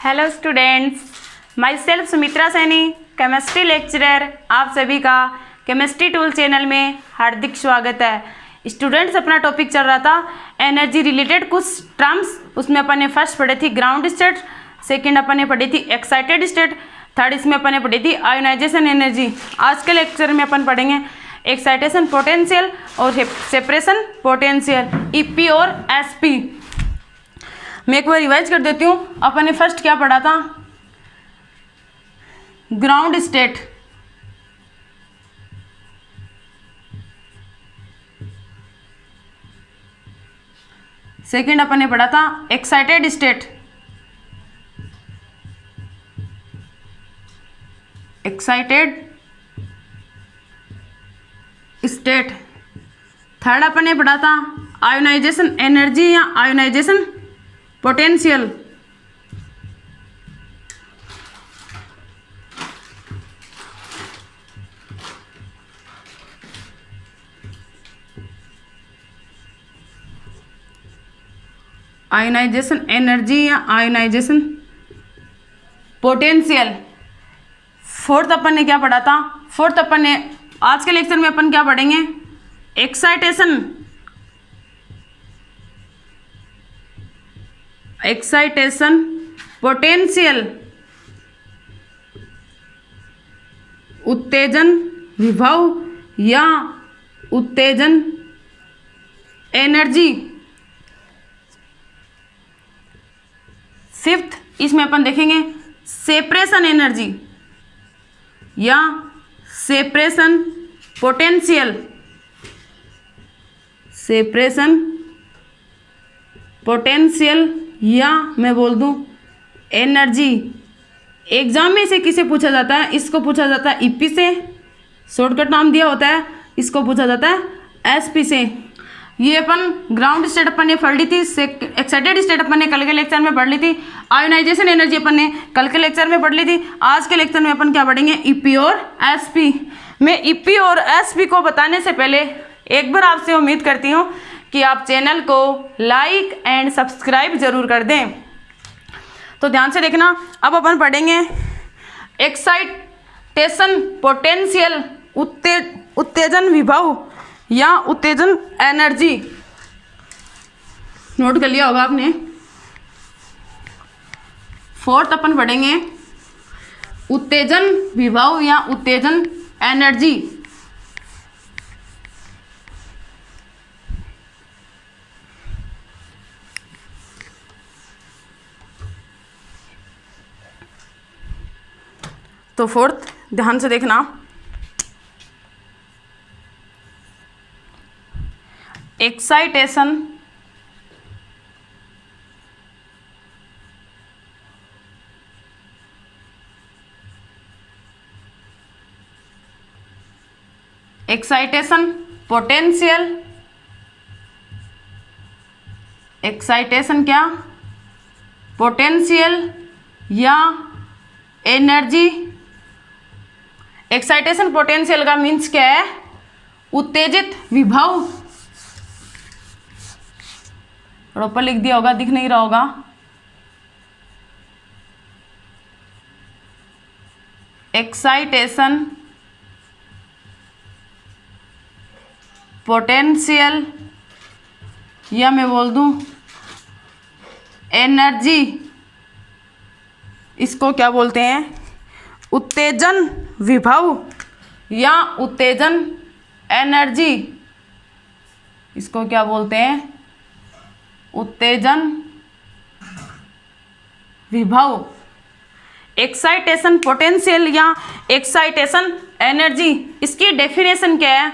Hello students, my self Sumitra Saini, chemistry lecturer. आप सभी का केमिस्ट्री टूल चैनल में हार्दिक स्वागत है। स्टूडेंट्स, अपना टॉपिक चल रहा था एनर्जी रिलेटेड कुछ टर्म्स। उसमें अपन ने फर्स्ट पढ़ी थी ग्राउंड स्टेट, सेकंड अपन ने पढ़ी थी एक्साइटेड स्टेट, थर्ड इसमें अपन ने पढ़ी थी आयोनाइजेशन एनर्जी। आज के लेक्चर में अपन पढ़ेंगे एक्साइटेशन पोटेंशियल और सेपरेशन पोटेंशियल, ईपी और एसपी। मैं एक बार रिवाइज कर देती हूँ। अपन ने फर्स्ट क्या पढ़ा था? ग्राउंड स्टेट, सेकंड अपन ने पढ़ा था एक्साइटेड स्टेट, थर्ड अपन ने पढ़ा था आयोनाइजेशन एनर्जी या आयोनाइजेशन पोटेंशियल। आयोनाइजेशन एनर्जी या आयोनाइजेशन पोटेंशियल। फोर्थ अपन ने क्या पढ़ा था? फोर्थ अपन ने आज के लेक्चर में अपन क्या पढ़ेंगे? एक्साइटेशन पोटेंशियल, उत्तेजन विभव या उत्तेजन एनर्जी। फिफ्थ इसमें अपन देखेंगे सेपरेशन एनर्जी या सेपरेशन पोटेंशियल, सेपरेशन पोटेंशियल या मैं बोल दूं एनर्जी। एग्जाम में से किसे पूछा जाता है? इसको पूछा जाता है ईपी से, शॉर्टकट नाम दिया होता है। इसको पूछा जाता है एसपी से। ये अपन ग्राउंड स्टेट अपन ने पढ़ ली थी, एक्साइटेड स्टेट अपन ने कल के लेक्चर में पढ़ ली थी, आयोनाइजेशन एनर्जी अपन ने कल के लेक्चर में पढ़ ली थी। आज के लेक्चर में अपन क्या पढ़ेंगे? ईपी और एसपी। मैं ईपी और एसपी को बताने से पहले एक बार आपसे उम्मीद करती हूँ कि आप चैनल को लाइक एंड सब्सक्राइब जरूर कर दें। तो ध्यान से देखना, अब अपन पढ़ेंगे एक्साइटेशन पोटेंशियल, उत्तेजन विभव या उत्तेजन एनर्जी। नोट कर लिया होगा आपने। फोर्थ अपन पढ़ेंगे उत्तेजन विभव या उत्तेजन एनर्जी। तो फोर्थ ध्यान से देखना, एक्साइटेशन पोटेंशियल, एक्साइटेशन क्या? पोटेंशियल या एनर्जी। एक्साइटेशन पोटेंशियल का मीन्स क्या है? उत्तेजित विभव। ऊपर लिख दिया होगा, दिख नहीं रहा होगा। एक्साइटेशन पोटेंशियल या मैं बोल दूं एनर्जी। इसको क्या बोलते हैं? उत्तेजन विभव या उत्तेजन एनर्जी। इसको क्या बोलते हैं? उत्तेजन विभव। एक्साइटेशन पोटेंशियल या एक्साइटेशन एनर्जी, इसकी डेफिनेशन क्या है?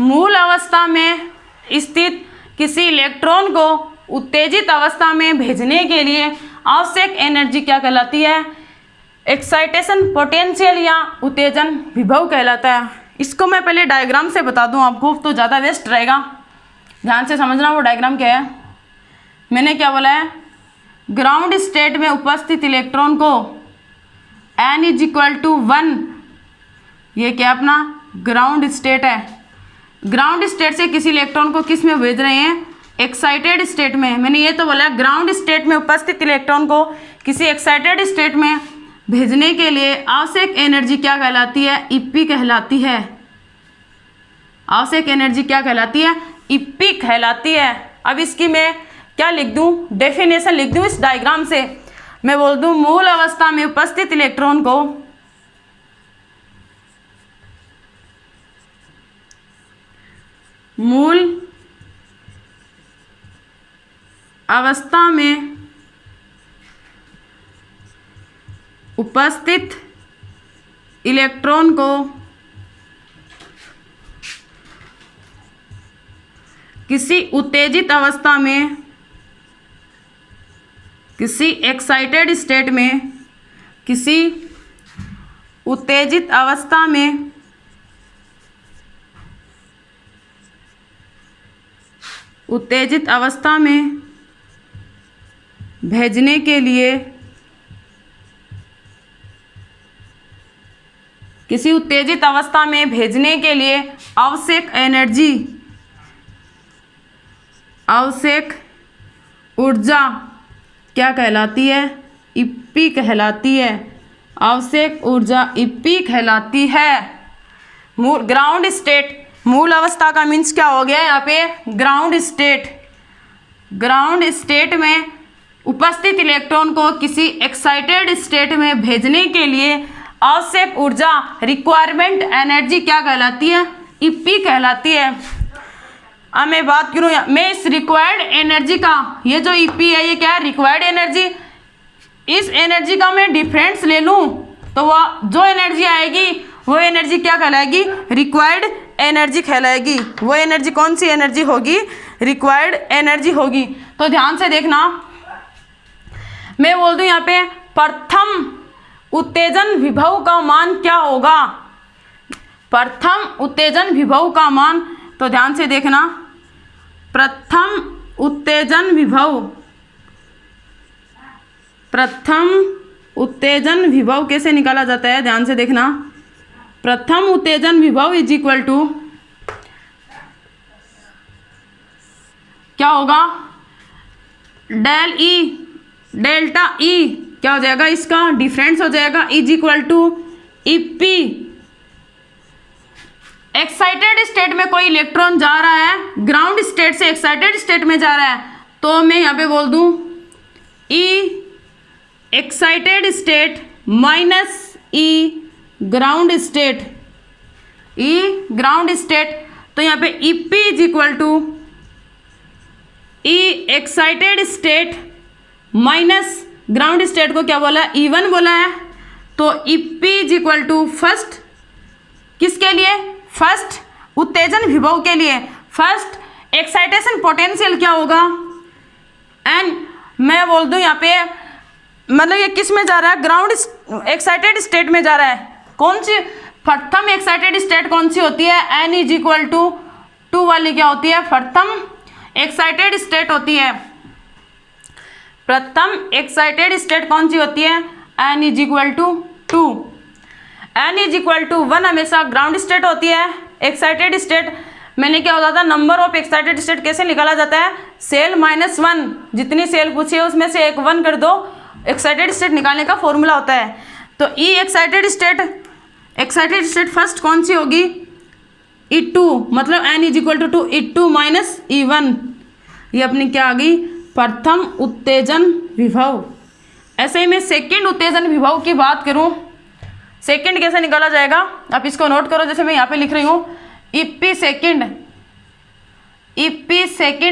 मूल अवस्था में स्थित किसी इलेक्ट्रॉन को उत्तेजित अवस्था में भेजने के लिए आवश्यक एनर्जी क्या कहलाती है? एक्साइटेशन पोटेंशियल या उत्तेजन विभव कहलाता है। इसको मैं पहले डायग्राम से बता दूं आपको तो ज़्यादा बेस्ट रहेगा। ध्यान से समझना वो डायग्राम क्या है। मैंने क्या बोला है? ग्राउंड स्टेट में उपस्थित इलेक्ट्रॉन को n = 1, ये क्या अपना ग्राउंड स्टेट है। ग्राउंड स्टेट से किसी इलेक्ट्रॉन को किस में भेज रहे हैं? एक्साइटेड स्टेट में, मैंने ये तो बोला ग्राउंड स्टेट में उपस्थित इलेक्ट्रॉन को किसी एक्साइटेड स्टेट में भेजने के लिए आवश्यक एनर्जी क्या कहलाती है? ईपी कहलाती है। आवश्यक एनर्जी क्या कहलाती है? ईपी कहलाती है। अब इसकी मैं क्या लिख दूं? डेफिनेशन लिख दूं इस डायग्राम से। मैं बोल दूं मूल अवस्था में उपस्थित इलेक्ट्रॉन को मूल अवस्था में उपस्थित इलेक्ट्रॉन को किसी उत्तेजित अवस्था में, किसी एक्साइटेड स्टेट में, किसी उत्तेजित अवस्था में भेजने के लिए, किसी उत्तेजित अवस्था में भेजने के लिए आवश्यक एनर्जी, आवश्यक ऊर्जा क्या कहलाती है? ईपी कहलाती है। आवश्यक ऊर्जा ईपी कहलाती है। ग्राउंड स्टेट, मूल अवस्था का मीन्स क्या हो गया यहाँ पे? Ground state. ग्राउंड स्टेट में उपस्थित इलेक्ट्रॉन को किसी एक्साइटेड स्टेट में भेजने के लिए आवश्यक ऊर्जा, रिक्वायरमेंट एनर्जी क्या कहलाती है? ईपी कहलाती है। अब मैं बात करूँ, मैं इस रिक्वायर्ड एनर्जी का, ये जो ईपी है ये क्या है? Required energy. इस एनर्जी का मैं डिफरेंस ले लूँ तो वह जो एनर्जी आएगी वो एनर्जी क्या कहलाएगी? रिक्वायर्ड एनर्जी कहलाएगी। वो एनर्जी कौन सी एनर्जी होगी? रिक्वायर्ड एनर्जी होगी। तो ध्यान से देखना, मैं बोल दूं यहाँ पे प्रथम उत्तेजन विभव का मान क्या होगा? प्रथम उत्तेजन विभव का मान, तो ध्यान से देखना, प्रथम उत्तेजन विभव, प्रथम उत्तेजन विभव कैसे निकाला जाता है? ध्यान से देखना, प्रथम उत्तेजन विभव इज इक्वल टू क्या होगा? डेल्टा ई क्या हो जाएगा? इसका डिफरेंस हो जाएगा is equal to EP. Excited state में कोई इलेक्ट्रॉन जा रहा है, ग्राउंड स्टेट से एक्साइटेड स्टेट में जा रहा है, तो मैं यहाँ पे बोल दूं E excited state minus E ground state, E ground state. तो यहाँ पे EP is equal to E excited state minus ground state को क्या बोला? E1 बोला है। तो EP is equal to first, किसके लिए? फर्स्ट उत्तेजन विभव के लिए। फर्स्ट एक्साइटेशन पोटेंशियल क्या होगा? एंड मैं बोल दूं यहाँ पे, मतलब ये किस में जा रहा है? ग्राउंड एक्साइटेड स्टेट में जा रहा है। कौन सी प्रथम एक्साइटेड स्टेट कौन सी होती है? एन इज इक्वल टू 2 वाली क्या होती है? प्रथम एक्साइटेड स्टेट होती है। प्रथम एक्साइटेड स्टेट कौन सी होती है? N is equal to 2। N is equal to 1 हमेशा ग्राउंड स्टेट होती है। एक्साइटेड स्टेट, मैंने क्या होता था, नंबर ऑफ एक्साइटेड स्टेट कैसे निकाला जाता है? सेल माइनस 1, जितनी सेल पूछी है उसमें से एक 1 कर दो, एक्साइटेड स्टेट निकालने का फॉर्मूला होता है। तो ई एक्साइटेड स्टेट फर्स्ट कौन सी होगी? E2, मतलब N is equal to 2, E2 minus E1, ये अपनी क्या आ गई? प्रथम उत्तेजन विभव। ऐसे ही मैं सेकंड उत्तेजन विभव की बात करूं, सेकंड कैसे निकाला जाएगा? आप इसको नोट करो, जैसे मैं यहाँ पे लिख रही हूँ EP second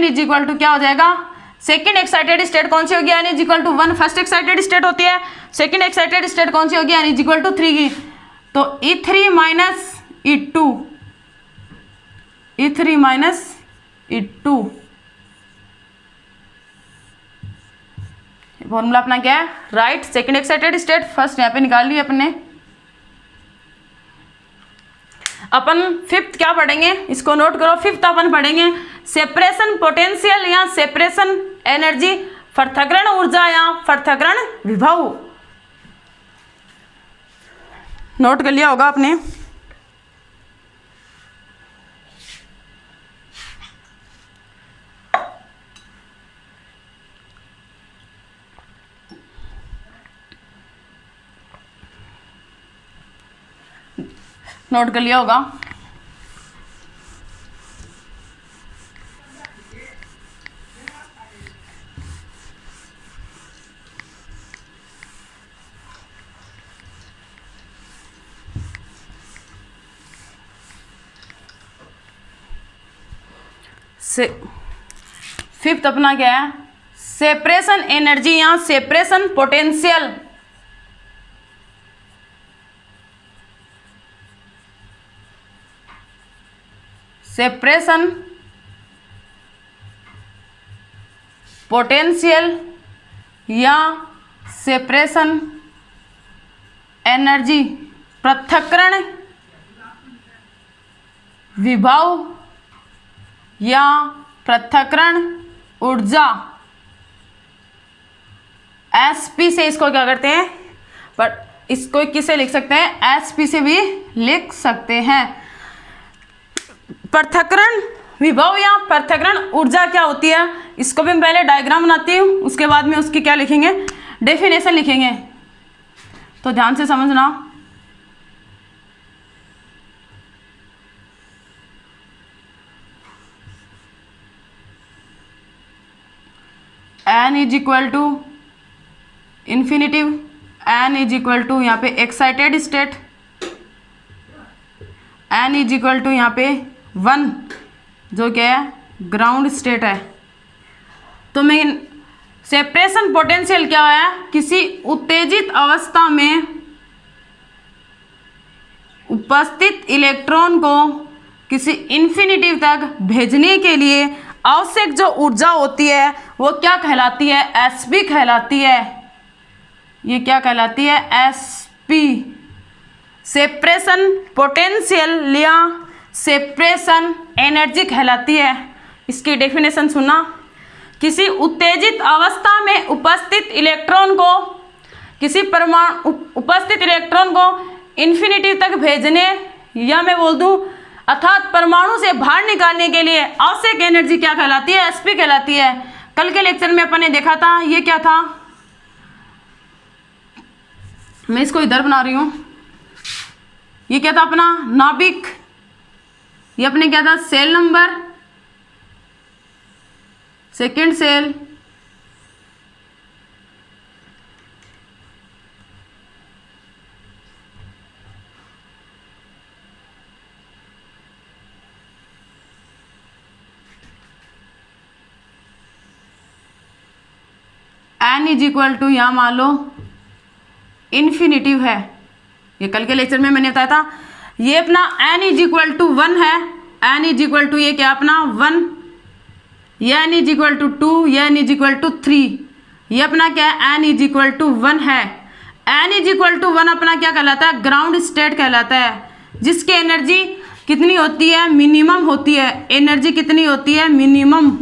is equal to क्या हो जाएगा? सेकंड एक्साइटेड स्टेट कौन सी होगी? N is equal to 1 first excited state होती है। सेकंड एक्साइटेड स्टेट कौन सी होगी? एन इज इक्वल टू 3 की। तो E3 minus E2, E3 minus E2, formula अपना क्या है? Right, second excited state first यहाँ पे निकाल ली अपने। अपन फिफ्थ क्या पढ़ेंगे? इसको नोट करो। फिफ्थ अपन पढ़ेंगे सेपरेशन पोटेंशियल या सेपरेशन एनर्जी, पृथक्करण ऊर्जा या पृथक्करण विभव। नोट कर लिया होगा आपने। नोट कर लिया होगा। फिफ्थ अपना क्या है, सेपरेशन एनर्जी या सेपरेशन पोटेंशियल। सेपरेशन पोटेंशियल या सेपरेशन एनर्जी, पृथक्करण विभव या पृथक्करण ऊर्जा, एसपी से इसको क्या करते हैं, पर इसको किससे लिख सकते हैं, एसपी से भी लिख सकते हैं। पृथक्करण विभव या पृथक्करण ऊर्जा क्या होती है, इसको भी मैं पहले डायग्राम बनाती हूँ, उसके बाद में उसकी क्या लिखेंगे, डेफिनेशन लिखेंगे। तो ध्यान से समझना। n is equal to infinitive, n is equal to यहाँ पे excited state, n is equal to यहाँ पे 1 जो क्या है ग्राउंड स्टेट है। तो मैं सेपरेशन पोटेंशियल क्या है, किसी उत्तेजित अवस्था में उपस्थित इलेक्ट्रॉन को किसी इन्फिनिटिव तक भेजने के लिए आवश्यक जो ऊर्जा होती है वो क्या कहलाती है, एसपी कहलाती है। ये क्या कहलाती है, एसपी, सेपरेशन पोटेंशियल या सेपरेशन एनर्जी कहलाती है। इसकी डेफिनेशन सुना, किसी उत्तेजित अवस्था में उपस्थित इलेक्ट्रॉन को किसी परमाणु उपस्थित इलेक्ट्रॉन को इन्फिनिटी तक भेजने या मैं बोल दूं अर्थात परमाणु से बाहर निकालने के लिए आवश्यक एनर्जी क्या कहलाती है, एसपी कहलाती है। कल के लेक्चर में अपन ने देखा था, ये क्या था, मैं इसको इधर बना रही हूं, ये क्या था अपना नाभिक, ये अपने क्या था cell number, second cell, n is equal to यहाँ मान लो इन्फिनिटिव है। ये कल के लेक्चर में मैंने बताया था, ये अपना n इज इक्वल टू 1 है, n इज इक्वल टू ये क्या अपना 1, ये n इज इक्वल टू 2, ये n इज इक्वल टू 3, ये अपना क्या है n इज इक्वल टू 1 है। n इज इक्वल टू 1 अपना क्या कहलाता है, ग्राउंड स्टेट कहलाता है, जिसकी एनर्जी कितनी होती है, मिनिमम होती है। एनर्जी कितनी होती है, मिनिमम,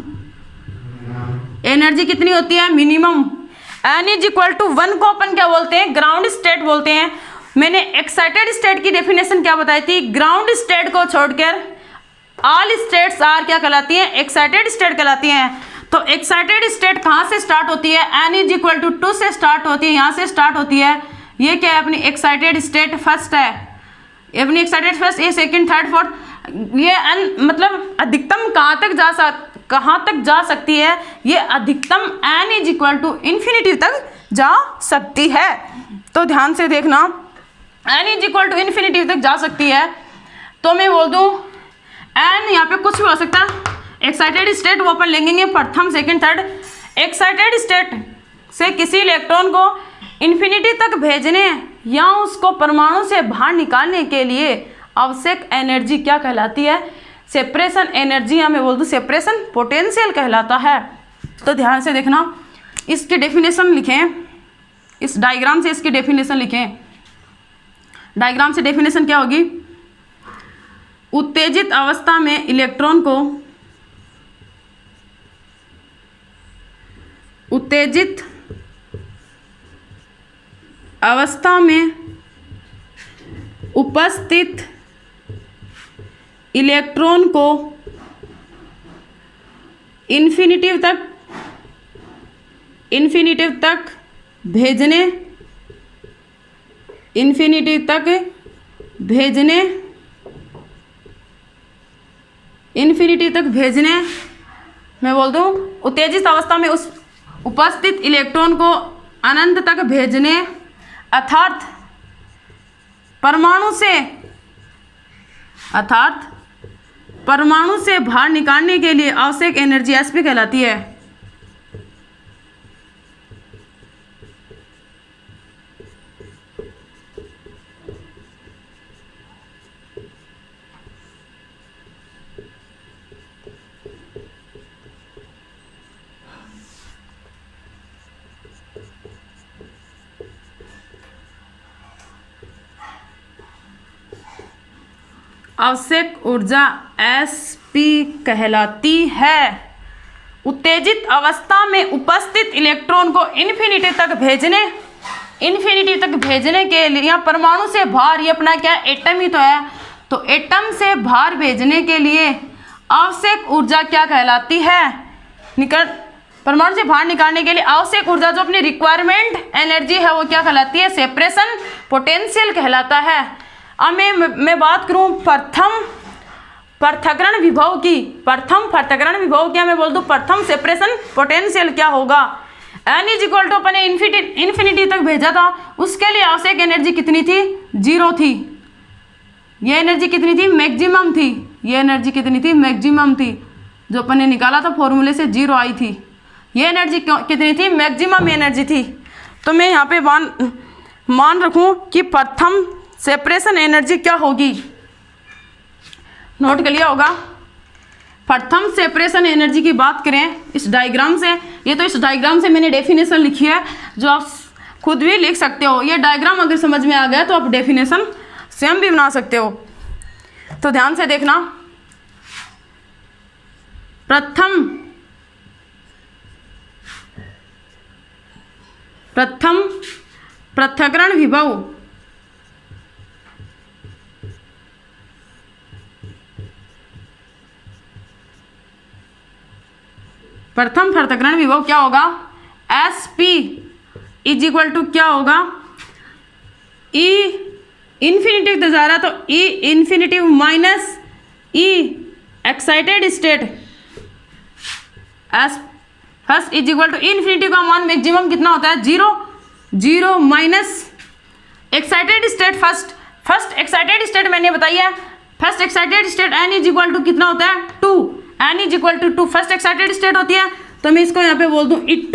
एनर्जी कितनी होती है, minimum. n is equal to 1 को अपन क्या बोलते हैं, ग्राउंड स्टेट बोलते हैं। मैंने एक्साइटेड स्टेट की डेफिनेशन क्या बताई थी, ग्राउंड स्टेट को छोड़कर ऑल स्टेट्स आर क्या कहलाती हैं, एक्साइटेड स्टेट कहलाती हैं। तो एक्साइटेड स्टेट कहाँ से स्टार्ट होती है, n इज इक्वल टू 2 से स्टार्ट होती है, यहाँ से स्टार्ट होती है। ये क्या है अपनी एक्साइटेड स्टेट फर्स्ट है, अपनी एक्साइटेड फर्स्ट, ये सेकंड थर्ड फोर्थ, ये मतलब अधिकतम कहाँ तक जा सकती है, ये अधिकतम n is equal to infinity तक जा सकती है। तो ध्यान से देखना, n is equal to infinity तक जा सकती है। तो मैं बोल दूं n यहाँ पे कुछ भी हो सकता है। एक्साइटेड स्टेट वो अपन लेंगे प्रथम सेकंड थर्ड। एक्साइटेड स्टेट से किसी इलेक्ट्रॉन को इन्फिनिटी तक भेजने या उसको परमाणु से बाहर निकालने के लिए आवश्यक एनर्जी क्या कहलाती है, सेपरेशन एनर्जी, या मैं बोल दूं सेपरेशन पोटेंशियल कहलाता है। तो ध्यान से देखना, इसकी डेफिनेशन लिखें, इस डायग्राम से इसकी डेफिनेशन लिखें। डायग्राम से डेफिनेशन क्या होगी, उत्तेजित अवस्था में इलेक्ट्रॉन को उत्तेजित अवस्था में उपस्थित इलेक्ट्रॉन को इन्फिनिटिव तक भेजने इन्फिनिटी तक भेजने, मैं बोल दूँ उत्तेजित अवस्था में उस उपस्थित इलेक्ट्रॉन को अनंत तक भेजने, अर्थात परमाणु से बाहर निकालने के लिए आवश्यक एनर्जी एसपी कहलाती है। आवश्यक ऊर्जा एसपी कहलाती है। उत्तेजित अवस्था में उपस्थित इलेक्ट्रॉन को इन्फिनिटी तक भेजने के लिए, या परमाणु से बाहर, ये अपना क्या एटम ही तो है, तो एटम से बाहर भेजने के लिए आवश्यक ऊर्जा क्या कहलाती है? परमाणु से बाहर निकालने के लिए आवश्यक ऊर्जा जो अपनी रिक्वायरमेंट एनर्जी है वो क्या कहलाती है? सेपरेशन पोटेंशियल कहलाता है। अब मैं बात करूं प्रथम पृथक्करण विभव की। मैं बोल दूं प्रथम सेपरेशन पोटेंशियल क्या होगा? n इज इक्वल टू अपने इन्फिनिटी तक भेजा था, उसके लिए आवश्यक एनर्जी कितनी थी? 0 थी। ये एनर्जी कितनी थी? मैक्सिमम थी। ये एनर्जी कितनी थी? मैक्सिमम थी। जो अपन ने निकाला था फॉर्मूले से 0 आई थी। ये एनर्जी कितनी थी? मैक्सिमम एनर्जी थी। तो मैं यहाँ पे मान रखूँ कि प्रथम सेपरेशन एनर्जी क्या होगी? नोट कर लिया होगा। प्रथम सेपरेशन एनर्जी की बात करें इस डायग्राम से, ये तो इस डायग्राम से मैंने डेफिनेशन लिखी है, जो आप खुद भी लिख सकते हो। ये डायग्राम अगर समझ में आ गया तो आप डेफिनेशन स्वयं भी बना सकते हो। तो ध्यान से देखना, प्रथम पृथक्करण विभव क्या होगा? S P is equal to क्या होगा? ई इन्फिनिटी तक जा रहा तो E infinity minus E excited state S first is equal to infinity का मान मैक्सिमम कितना होता है? 0 minus excited state first excited state मैंने बताई है। First excited state n is equal to कितना होता है? 2। N is equal to 2 first excited state होती है, तो मैं इसको यहाँ पे बोल दूँ E2।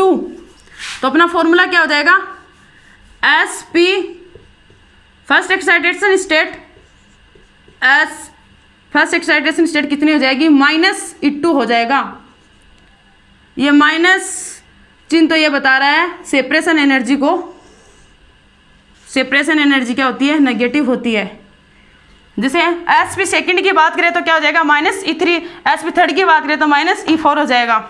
तो अपना फॉर्मूला क्या हो जाएगा? S P first excitation state first excitation state कितनी हो जाएगी? माइनस E2 हो जाएगा। ये माइनस चिन्ह तो ये बता रहा है सेपरेशन एनर्जी को। सेपरेशन एनर्जी क्या होती है? नेगेटिव होती है। जैसे एस पी सेकेंड की बात करें तो क्या हो जाएगा? Minus E3। S P third की बात करें तो माइनस E4 हो जाएगा।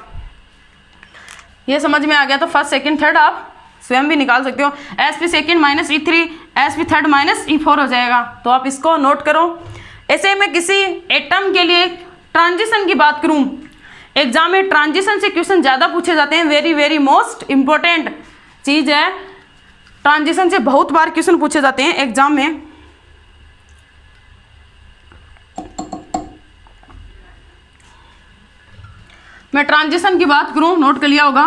ये समझ में आ गया? तो फर्स्ट सेकेंड थर्ड आप स्वयं भी निकाल सकते हो। S P second minus E3, S P third minus E4 हो जाएगा। तो आप इसको नोट करो। ऐसे में किसी एटम के लिए ट्रांजिशन की बात करूं, एग्जाम में ट्रांजिशन से क्वेश्चन ज़्यादा पूछे जाते हैं। वेरी मोस्ट इंपॉर्टेंट चीज़ है। ट्रांजिशन से बहुत बार क्वेश्चन पूछे जाते हैं एग्जाम में। मैं ट्रांजिशन की बात करूं, नोट कर लिया होगा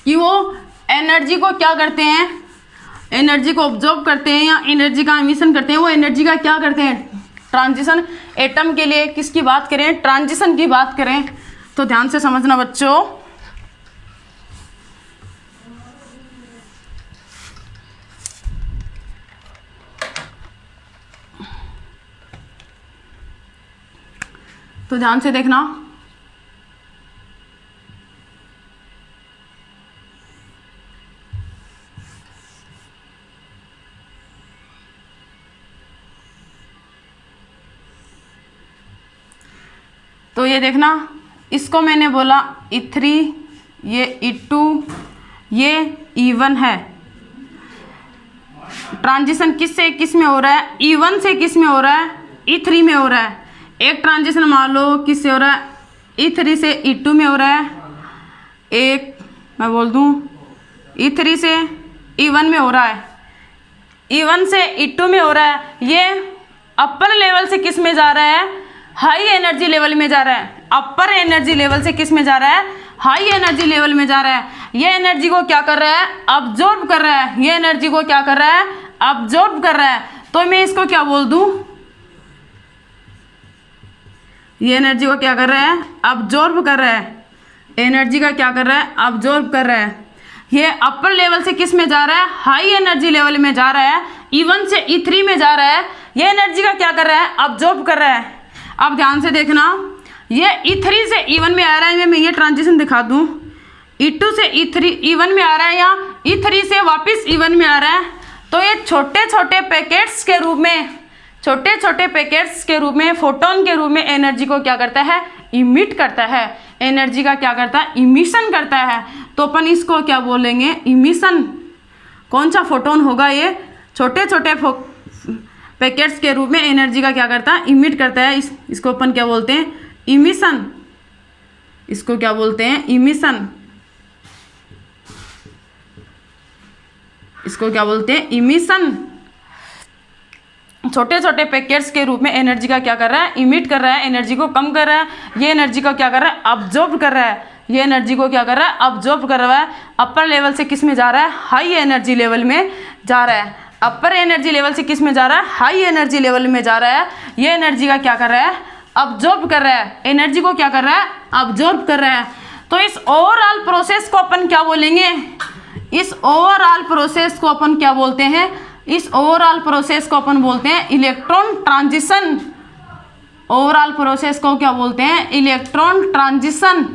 कि वो एनर्जी को क्या करते हैं? एनर्जी को ऑब्जॉर्व करते हैं या एनर्जी का एमिशन करते हैं। वो एनर्जी का क्या करते हैं? ट्रांजिशन एटम के लिए किसकी बात करें? ट्रांजिशन की बात करें तो ध्यान से समझना बच्चों। तो ध्यान से देखना, तो ये देखना, इसको मैंने बोला E3, ये E2, ये E1 है। ट्रांजिशन किस से किस में हो रहा है? E1 से किस में हो रहा है? E3 में हो रहा है। एक ट्रांजिशन मान लो किस से हो रहा है? E3 से E2 में हो रहा है। एक मैं बोल दूं E3 से E1 में हो रहा है। E1 से E2 में हो रहा है। ये अपर लेवल से किस में जा रहा है? हाई एनर्जी लेवल में जा रहा है। अपर एनर्जी लेवल से किस में जा रहा है? हाई एनर्जी लेवल में जा रहा है। ये एनर्जी को क्या कर रहा है? अब्जॉर्ब कर रहा है। ये एनर्जी को क्या कर रहा है? अब्जॉर्ब कर रहा है। तो मैं इसको क्या बोल दूं? ये एनर्जी को क्या कर रहा है? अब्जॉर्ब कर रहा है। एनर्जी का क्या कर रहा है? अब्जॉर्ब कर रहा है। ये अपर लेवल से किस में जा रहा है? हाई एनर्जी लेवल में जा रहा है। E1 से E3 में जा रहा है। ये एनर्जी का क्या कर रहा है? अब्जॉर्ब कर रहा है। अब ध्यान से देखना, ये E3 से E1 में आ रहा है। मैं ये ट्रांजिशन दिखा दूं। E2 से E1 में आ रहा है या E3 से वापस E1 में आ रहा है। तो ये छोटे छोटे पैकेट्स के रूप में फोटोन के रूप में एनर्जी को क्या करता है? इमिट करता है। एनर्जी का क्या करता है? इमिशन करता है। तो अपन इसको क्या बोलेंगे? इमिशन। कौन सा फोटोन होगा? ये छोटे छोटे पैकेट्स के रूप में एनर्जी का क्या करता है? इमिट करता है। इसको अपन क्या बोलते हैं? इमिशन। इसको क्या बोलते हैं? इमिशन। इसको क्या बोलते हैं? इमिशन। छोटे छोटे पैकेट्स के रूप में एनर्जी का क्या कर रहा है? इमिट कर रहा है। एनर्जी को कम कर रहा है। ये एनर्जी को क्या कर रहा है? अब्जॉर्ब कर रहा है। ये एनर्जी को क्या कर रहा है? अब्जॉर्ब कर रहा है। अपर लेवल से किस में जा रहा है? हाई एनर्जी लेवल में जा रहा है। अपर एनर्जी लेवल से किस में जा रहा है? हाई एनर्जी लेवल में जा रहा है। ये एनर्जी का क्या कर रहा है? अब्जॉर्ब कर रहा है। एनर्जी को क्या कर रहा है? अब्जॉर्ब कर रहा है। तो इस ओवरऑल प्रोसेस को अपन क्या बोलेंगे? इस ओवरऑल प्रोसेस को अपन क्या बोलते हैं? इस ओवरऑल प्रोसेस को अपन बोलते हैं इलेक्ट्रॉन ट्रांजिशन। ओवरऑल प्रोसेस को क्या बोलते हैं? Electron transition.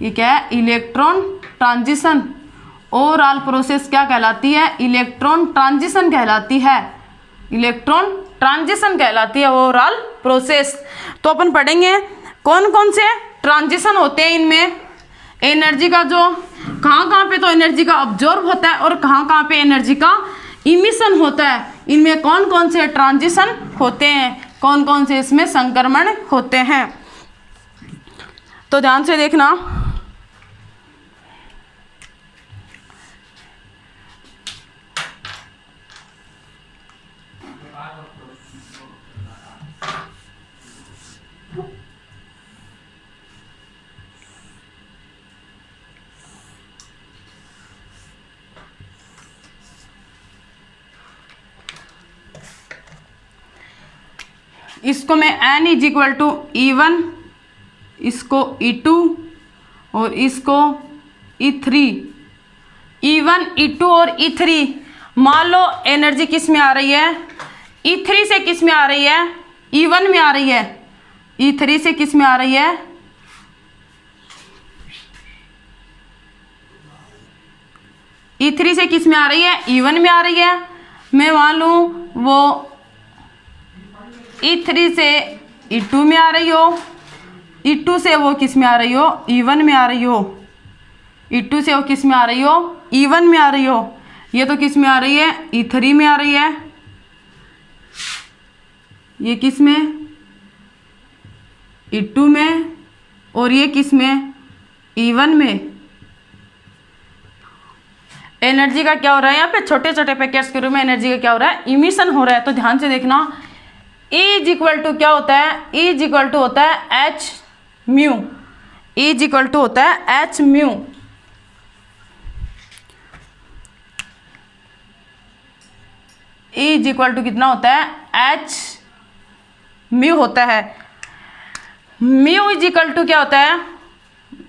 ये क्या है? Electron transition. ओवरऑल प्रोसेस क्या कहलाती है? इलेक्ट्रॉन ट्रांजिशन कहलाती है। इलेक्ट्रॉन ट्रांजिशन कहलाती है ओवरऑल प्रोसेस। तो अपन पढ़ेंगे कौन कौन से ट्रांजिशन होते हैं इनमें। एनर्जी का जो कहाँ पे तो एनर्जी का अब्जॉर्ब होता है और कहाँ पे एनर्जी का इमिशन होता है। इनमें कौन कौन से ट्रांजिशन होते हैं, कौन कौन से इसमें संक्रमण होते हैं। तो ध्यान से देखना, इसको मैं n is equal to E1, इसको E2 और इसको E3। E1, E2 और E3 मान लो एनर्जी किस में आ रही है? E3 से किस में आ रही है? E1 में आ रही है। E3 से किस में आ रही है? E3 से किस में आ रही है? E1 में आ रही है। मैं मान लूँ वो E3 से E2 में आ रही हो, E2 से वो किस में आ रही हो? E1 में आ रही हो। E2 से वो किस में आ रही हो? E1 में आ रही हो। ये तो किस में आ रही है? E3 में आ रही है। ये किस में? E2 में। और ये किस में? E1 में। एनर्जी का क्या हो रहा है? यहाँ पे छोटे छोटे पैकेट्स के रूप में एनर्जी का क्या हो रहा है? इमिशन हो रहा है। तो ध्यान से देखना, E इज इक्वल टू क्या होता है? E इज इक्वल टू होता है H mu. E is equal to होता है H mu. E is equal to कितना होता है? H म्यू होता है। म्यू इज इक्वल टू क्या होता है?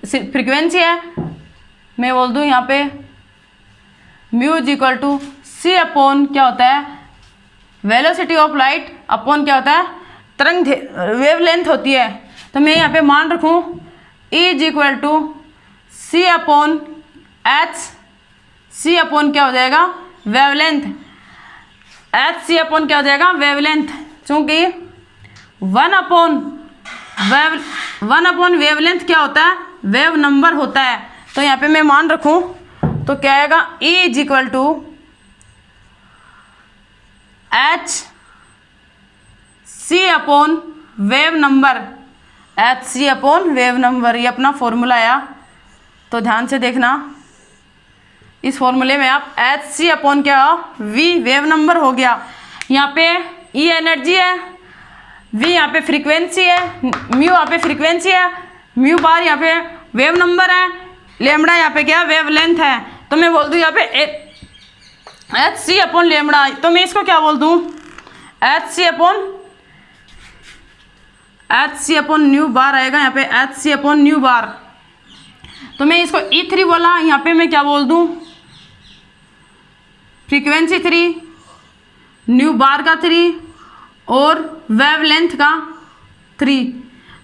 फ्रीक्वेंसी है। मैं बोल दूं यहाँ पे mu is equal to C upon क्या होता है? वेलोसिटी ऑफ लाइट अपॉन क्या होता है? तरंग वेवलेंथ होती है। तो मैं यहाँ पे मान रखूँ E is equal to C upon H। C upon क्या हो जाएगा? वेवलेंथ। HC अपॉन क्या हो जाएगा? वेवलेंथ। चूँकि 1 अपॉन वेवलेंथ क्या होता है? वेव नंबर होता है। तो यहाँ पे मैं मान रखूँ तो क्या आएगा? E is equal to HC upon wave number. HC upon wave number, ये अपना फॉर्मूला आया। तो ध्यान से देखना, इस फॉर्मूले में आप HC अपॉन क्या? V वेव नंबर हो गया। यहाँ पे E एनर्जी है, वी यहाँ पे फ्रीक्वेंसी है, म्यू यहाँ पे फ्रीक्वेंसी है, म्यू बार यहाँ पे वेव नंबर है, लेमड़ा यहाँ पे क्या वेव लेंथ है। तो मैं बोल दूँ यहाँ पे एच सी अपॉन लेमड़ा, तो मैं इसको क्या बोल दूँ एच सी अपॉन न्यू बार आएगा यहाँ पे एच सी अपॉन न्यू बार। तो मैं इसको E3 बोला, यहाँ पे मैं क्या बोल दूँ फ्रीक्वेंसी 3, न्यू बार का 3 और वेव लेंथ का 3।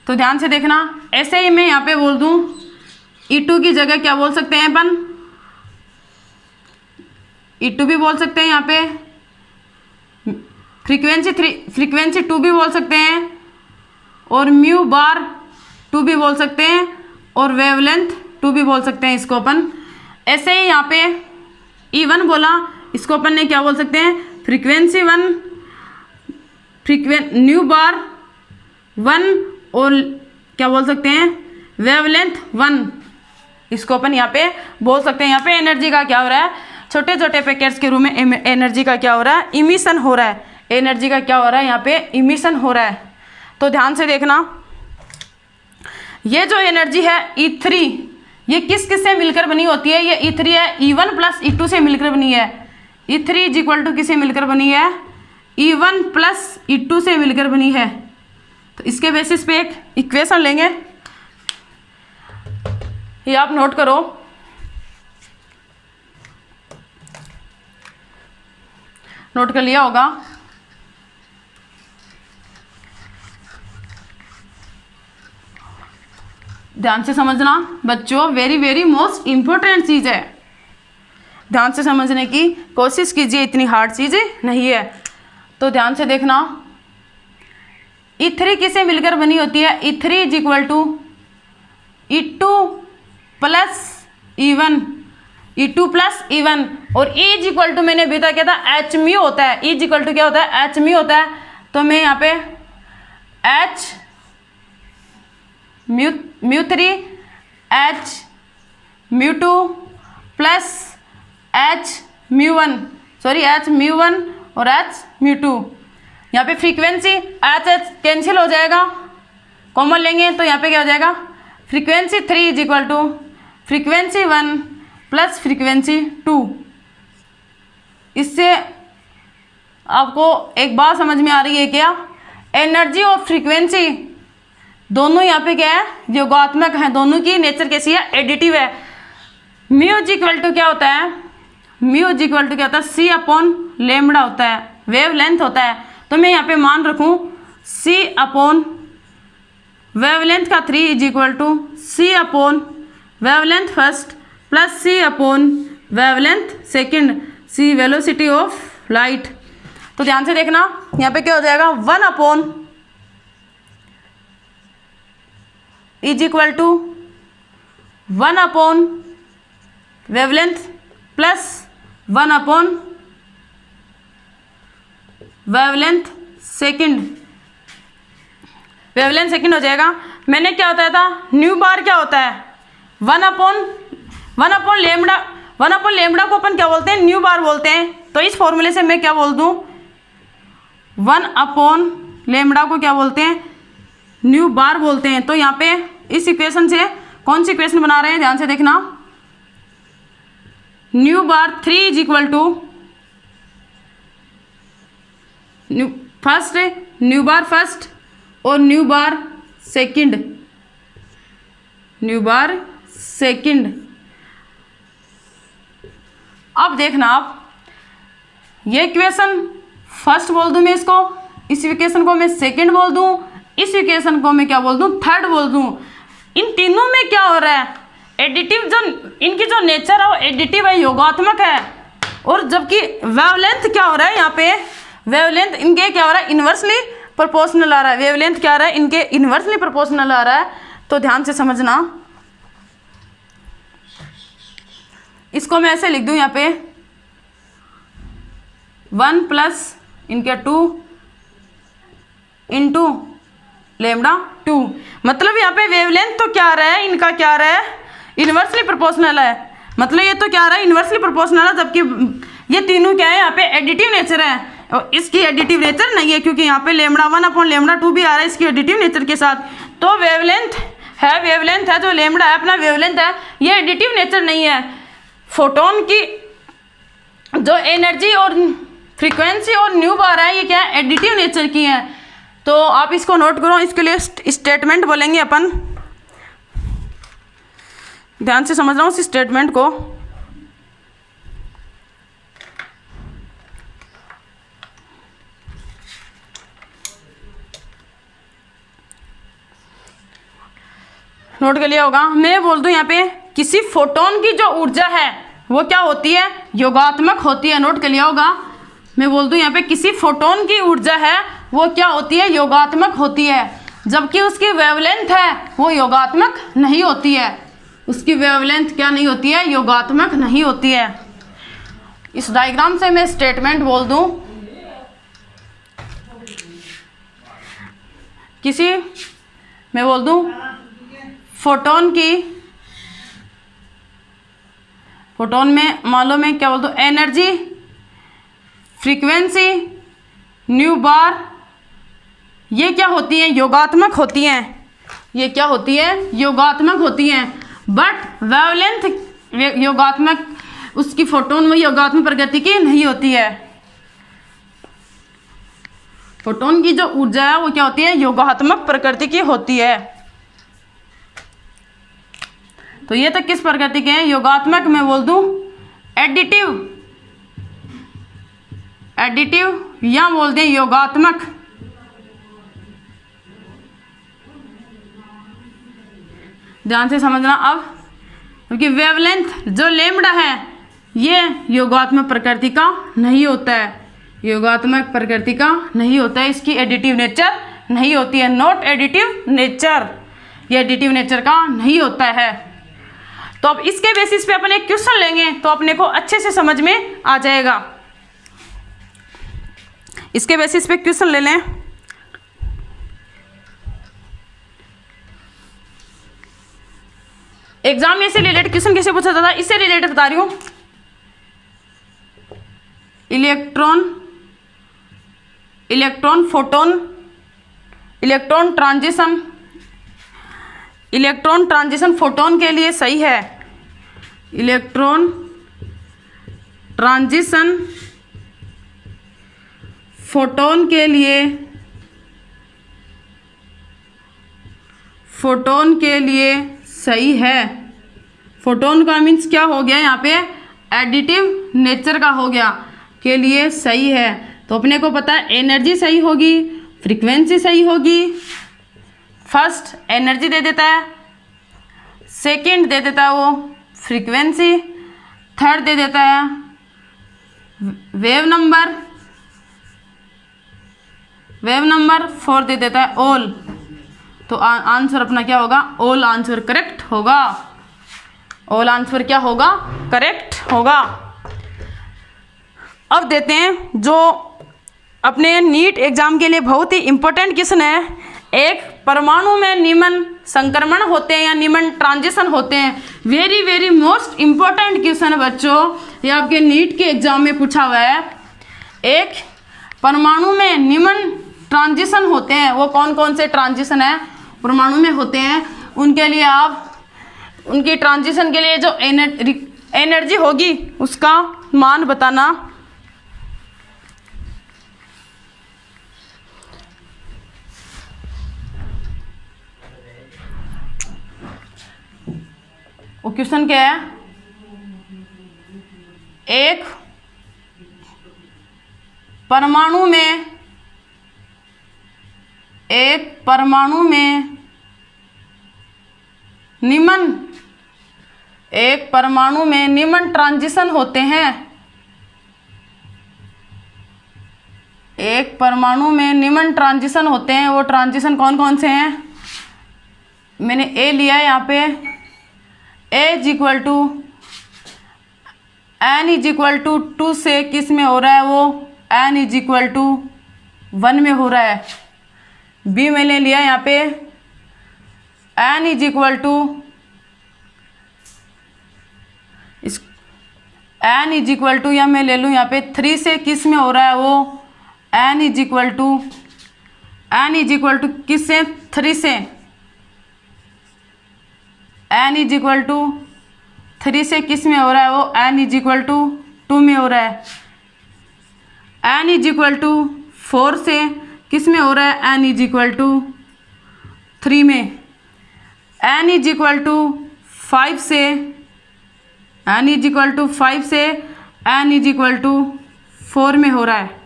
तो ध्यान से देखना, ऐसे ही मैं यहाँ पे बोल दूँ E2 की जगह क्या बोल सकते हैं अपन E2 भी बोल सकते हैं, यहाँ पे फ्रीक्वेंसी 2 भी बोल सकते हैं और म्यू बार 2 भी बोल सकते हैं और वेवलेंथ 2 भी बोल सकते हैं इसको अपन। ऐसे ही यहाँ पे E1 बोला, इसको अपन ने क्या बोल सकते हैं फ्रीक्वेंसी 1, न्यू बार 1 और क्या बोल सकते हैं वेवलेंथ 1, इसको अपन यहाँ पे बोल सकते हैं। यहाँ पे एनर्जी का क्या हो रहा है, छोटे छोटे पैकेट्स के रूप में एनर्जी का क्या हो रहा है इमिशन हो रहा है, एनर्जी का क्या हो रहा है यहाँ पे इमिशन हो रहा है। तो ध्यान से देखना, ये जो एनर्जी है E3 ये किस किस से मिलकर बनी होती है, ये E3 है E1 प्लस E2 से मिलकर बनी है। E3 इज इक्वल टू किससे मिलकर बनी है E1 प्लस E2 से मिलकर बनी है। तो इसके बेसिस पे एक इक्वेशन लेंगे, ये आप नोट करो, नोट कर लिया होगा। ध्यान से समझना बच्चों, वेरी वेरी मोस्ट इम्पोर्टेंट चीज़ है, ध्यान से समझने की कोशिश कीजिए, इतनी हार्ड चीज़ नहीं है। तो ध्यान से देखना, E3 किससे मिलकर बनी होती है, E3 is equal to E2 plus E1, E2 plus E1 और E इज इक्वल टू मैंने अभी तक क्या था एच म्यू होता है, E इज इक्वल टू क्या होता है एच म्यू होता है। तो मैं यहाँ पे H mu 3 H mu 2 plus H mu 1 H mu 1 और एच म्यू 2। यहाँ पे फ्रीक्वेंसी एच कैंसिल हो जाएगा, कॉमन लेंगे तो यहाँ पे क्या हो जाएगा frequency 3 is equal to frequency 1 plus frequency 2। इससे आपको एक बात समझ में आ रही है क्या, एनर्जी और फ्रीक्वेंसी दोनों यहाँ पे क्या है योगात्मक है, दोनों की नेचर कैसी है एडिटिव है। म्यू इज इक्वल टू क्या होता है, म्यू इज इक्वल टू क्या होता है सी अपॉन लेमड़ा होता है, वेव लेंथ होता है। तो मैं यहाँ पे मान रखूँ सी अपॉन वेव लेंथ का 3 is equal to C upon wave length first plus C upon wave length second, C velocity of light. तो ध्यान से देखना, यहाँ पे क्या हो जाएगा 1 upon is equal to 1 upon wavelength plus 1 upon wavelength second, wavelength second हो जाएगा। मैंने क्या बताया था न्यू बार क्या होता है 1 अपॉन लेमड़ा को अपन क्या बोलते हैं न्यू बार बोलते हैं। तो इस फॉर्मूले से मैं क्या बोल दूं 1 अपॉन लेमड़ा को क्या बोलते हैं न्यू बार बोलते हैं। तो यहाँ पे इस इक्वेशन से कौन सी इक्वेशन बना रहे हैं ध्यान से देखना, nu bar 3 is equal to nu bar first और nu bar second, nu bar second. अब देखना आप ये इक्वेशन फर्स्ट बोल दूं मैं इसको, इस इक्वेशन को मैं सेकंड बोल दूं, इस इक्वेशन को मैं क्या बोल दूं थर्ड बोल दूं। इन तीनों में क्या हो रहा है एडिटिव, जो इनकी जो नेचर है वो एडिटिव है योगात्मक है। और जबकि वेवलेंथ क्या हो रहा है यहाँ पे वेवलेंथ इनके क्या हो रहा है इन्वर्सली प्रोपोर्शनल आ रहा है, वेवलेंथ क्या आ रहा है इनके इन्वर्सली प्रोपोर्शनल आ रहा है। तो ध्यान से समझना, इसको मैं ऐसे लिख दूं यहाँ पे 1 प्लस इनके 2 इंटू लेमड़ा 2, मतलब यहाँ पे वेवलेंथ तो क्या आ रहा है इनका क्या आ रहा है इन्वर्सली प्रोपोर्शनल है, मतलब ये तो क्या आ रहा है इन्वर्सली प्रोपोर्शनल है। जबकि ये तीनों क्या है यहाँ पे एडिटिव नेचर है, और इसकी एडिटिव नेचर नहीं है, क्योंकि यहाँ पे λ1/λ2 भी आ रहा है इसकी एडिटिव नेचर के साथ। तो वेवलेंथ है जो लैम्बडा है अपना वेवलेंथ है, ये एडिटिव नेचर नहीं है। फोटोन की जो एनर्जी और फ्रीक्वेंसी और न्यू बार है, ये क्या है, एडिटिव नेचर की है। तो आप इसको नोट करो, इसके लिए स्टेटमेंट बोलेंगे अपन, ध्यान से समझ रहा हूँ इस स्टेटमेंट को। नोट कर लिया होगा। मैं बोल दूं यहाँ पे किसी फोटोन की जो ऊर्जा है वो क्या होती है, योगात्मक होती है। नोट कर लिया होगा। मैं बोल दूं यहाँ पे किसी फोटोन की ऊर्जा है वो क्या होती है, योगात्मक होती है, जबकि उसकी वेवलेंथ है वो योगात्मक नहीं होती है। उसकी वेवलेंथ क्या नहीं होती है, योगात्मक नहीं होती है। इस डायग्राम से मैं स्टेटमेंट बोल दूं, मैं बोल दूं फोटोन में मान लो मैं क्या बोल दूं, एनर्जी, फ्रीक्वेंसी, न्यू बार, ये क्या होती हैं, योगात्मक होती हैं। ये क्या होती है, योगात्मक होती हैं। बट वेवलेंथ योगात्मक, उसकी फोटोन में योगात्मक प्रकृति की नहीं होती है। फोटोन की जो ऊर्जा है वो क्या होती है, योगात्मक प्रकृति की होती है। तो ये तक किस प्रकृति के हैं, योगात्मक। मैं बोल दूं एडिटिव या बोल दें योगात्मक। ध्यान से समझना अब, क्योंकि वेवलेंथ जो लैम्बडा है ये योगात्मक प्रकृति का नहीं होता है, योगात्मक प्रकृति का नहीं होता है, इसकी एडिटिव नेचर नहीं होती है। नॉट एडिटिव नेचर, ये एडिटिव नेचर का नहीं होता है। तो अब इसके बेसिस पे अपन एक क्वेश्चन लेंगे तो अपने को अच्छे से समझ में आ जाएगा। इसके बेसिस पे क्वेश्चन ले लें। एग्जाम में से रिलेटेड क्वेश्चन कैसे पूछा जाता है, इससे रिलेटेड बता रही हूं। Electron photon, electron transition photon के लिए सही है। इलेक्ट्रॉन ट्रांजिशन फोटोन के लिए सही है। फोटोन का मीन्स क्या हो गया यहाँ पे, एडिटिव नेचर का हो गया, के लिए सही है। तो अपने को पता है एनर्जी सही होगी, फ्रीक्वेंसी सही होगी। फर्स्ट एनर्जी दे देता है, सेकंड दे देता है वो फ्रीक्वेंसी, थर्ड दे देता है वेव नंबर, फोर्थ दे देता है ऑल। तो आंसर अपना क्या होगा, ऑल आंसर करेक्ट होगा। ऑल आंसर क्या होगा, करेक्ट होगा। अब देते हैं जो अपने नीट एग्जाम के लिए बहुत ही इम्पोर्टेंट क्वेश्चन है। एक परमाणु में निमन संक्रमण होते हैं या निमन ट्रांजिशन होते हैं। Very very most important question है बच्चों, ये आपके नीट के एग्जाम में पूछा हुआ है। एक परमाणु में निमन ट्रांजिशन होते हैं, वो कौन कौन से ट्रांजिशन है परमाणु में होते हैं, उनके लिए आप उनकी ट्रांजिशन के लिए जो एनर्जी होगी उसका मान बताना। वो क्वेश्चन क्या है, एक परमाणु में निमन ट्रांजिशन होते हैं। एक परमाणु में निमन ट्रांजिशन होते हैं, वो ट्रांजिशन कौन कौन से हैं, मैंने ए लिया है यहाँ पे। n=2 से किस में हो रहा है, वो n=1 में हो रहा है। बी मैंने लिया यहाँ पे n= या मैं ले लूँ यहाँ पे 3 से किस में हो रहा है, वो n इज इक्वल टू किससे, 3 से, n इज इक्वल टू 3 से किस में हो रहा है वो, n इज इक्वल टू 2 में हो रहा है। n इज इक्वल टू 4 से किस में हो रहा है, n इज इक्वल टू 3 में। n इज इक्वल टू 5 से, n इज इक्वल टू 5 से n इज इक्वल टू 4 में हो रहा है।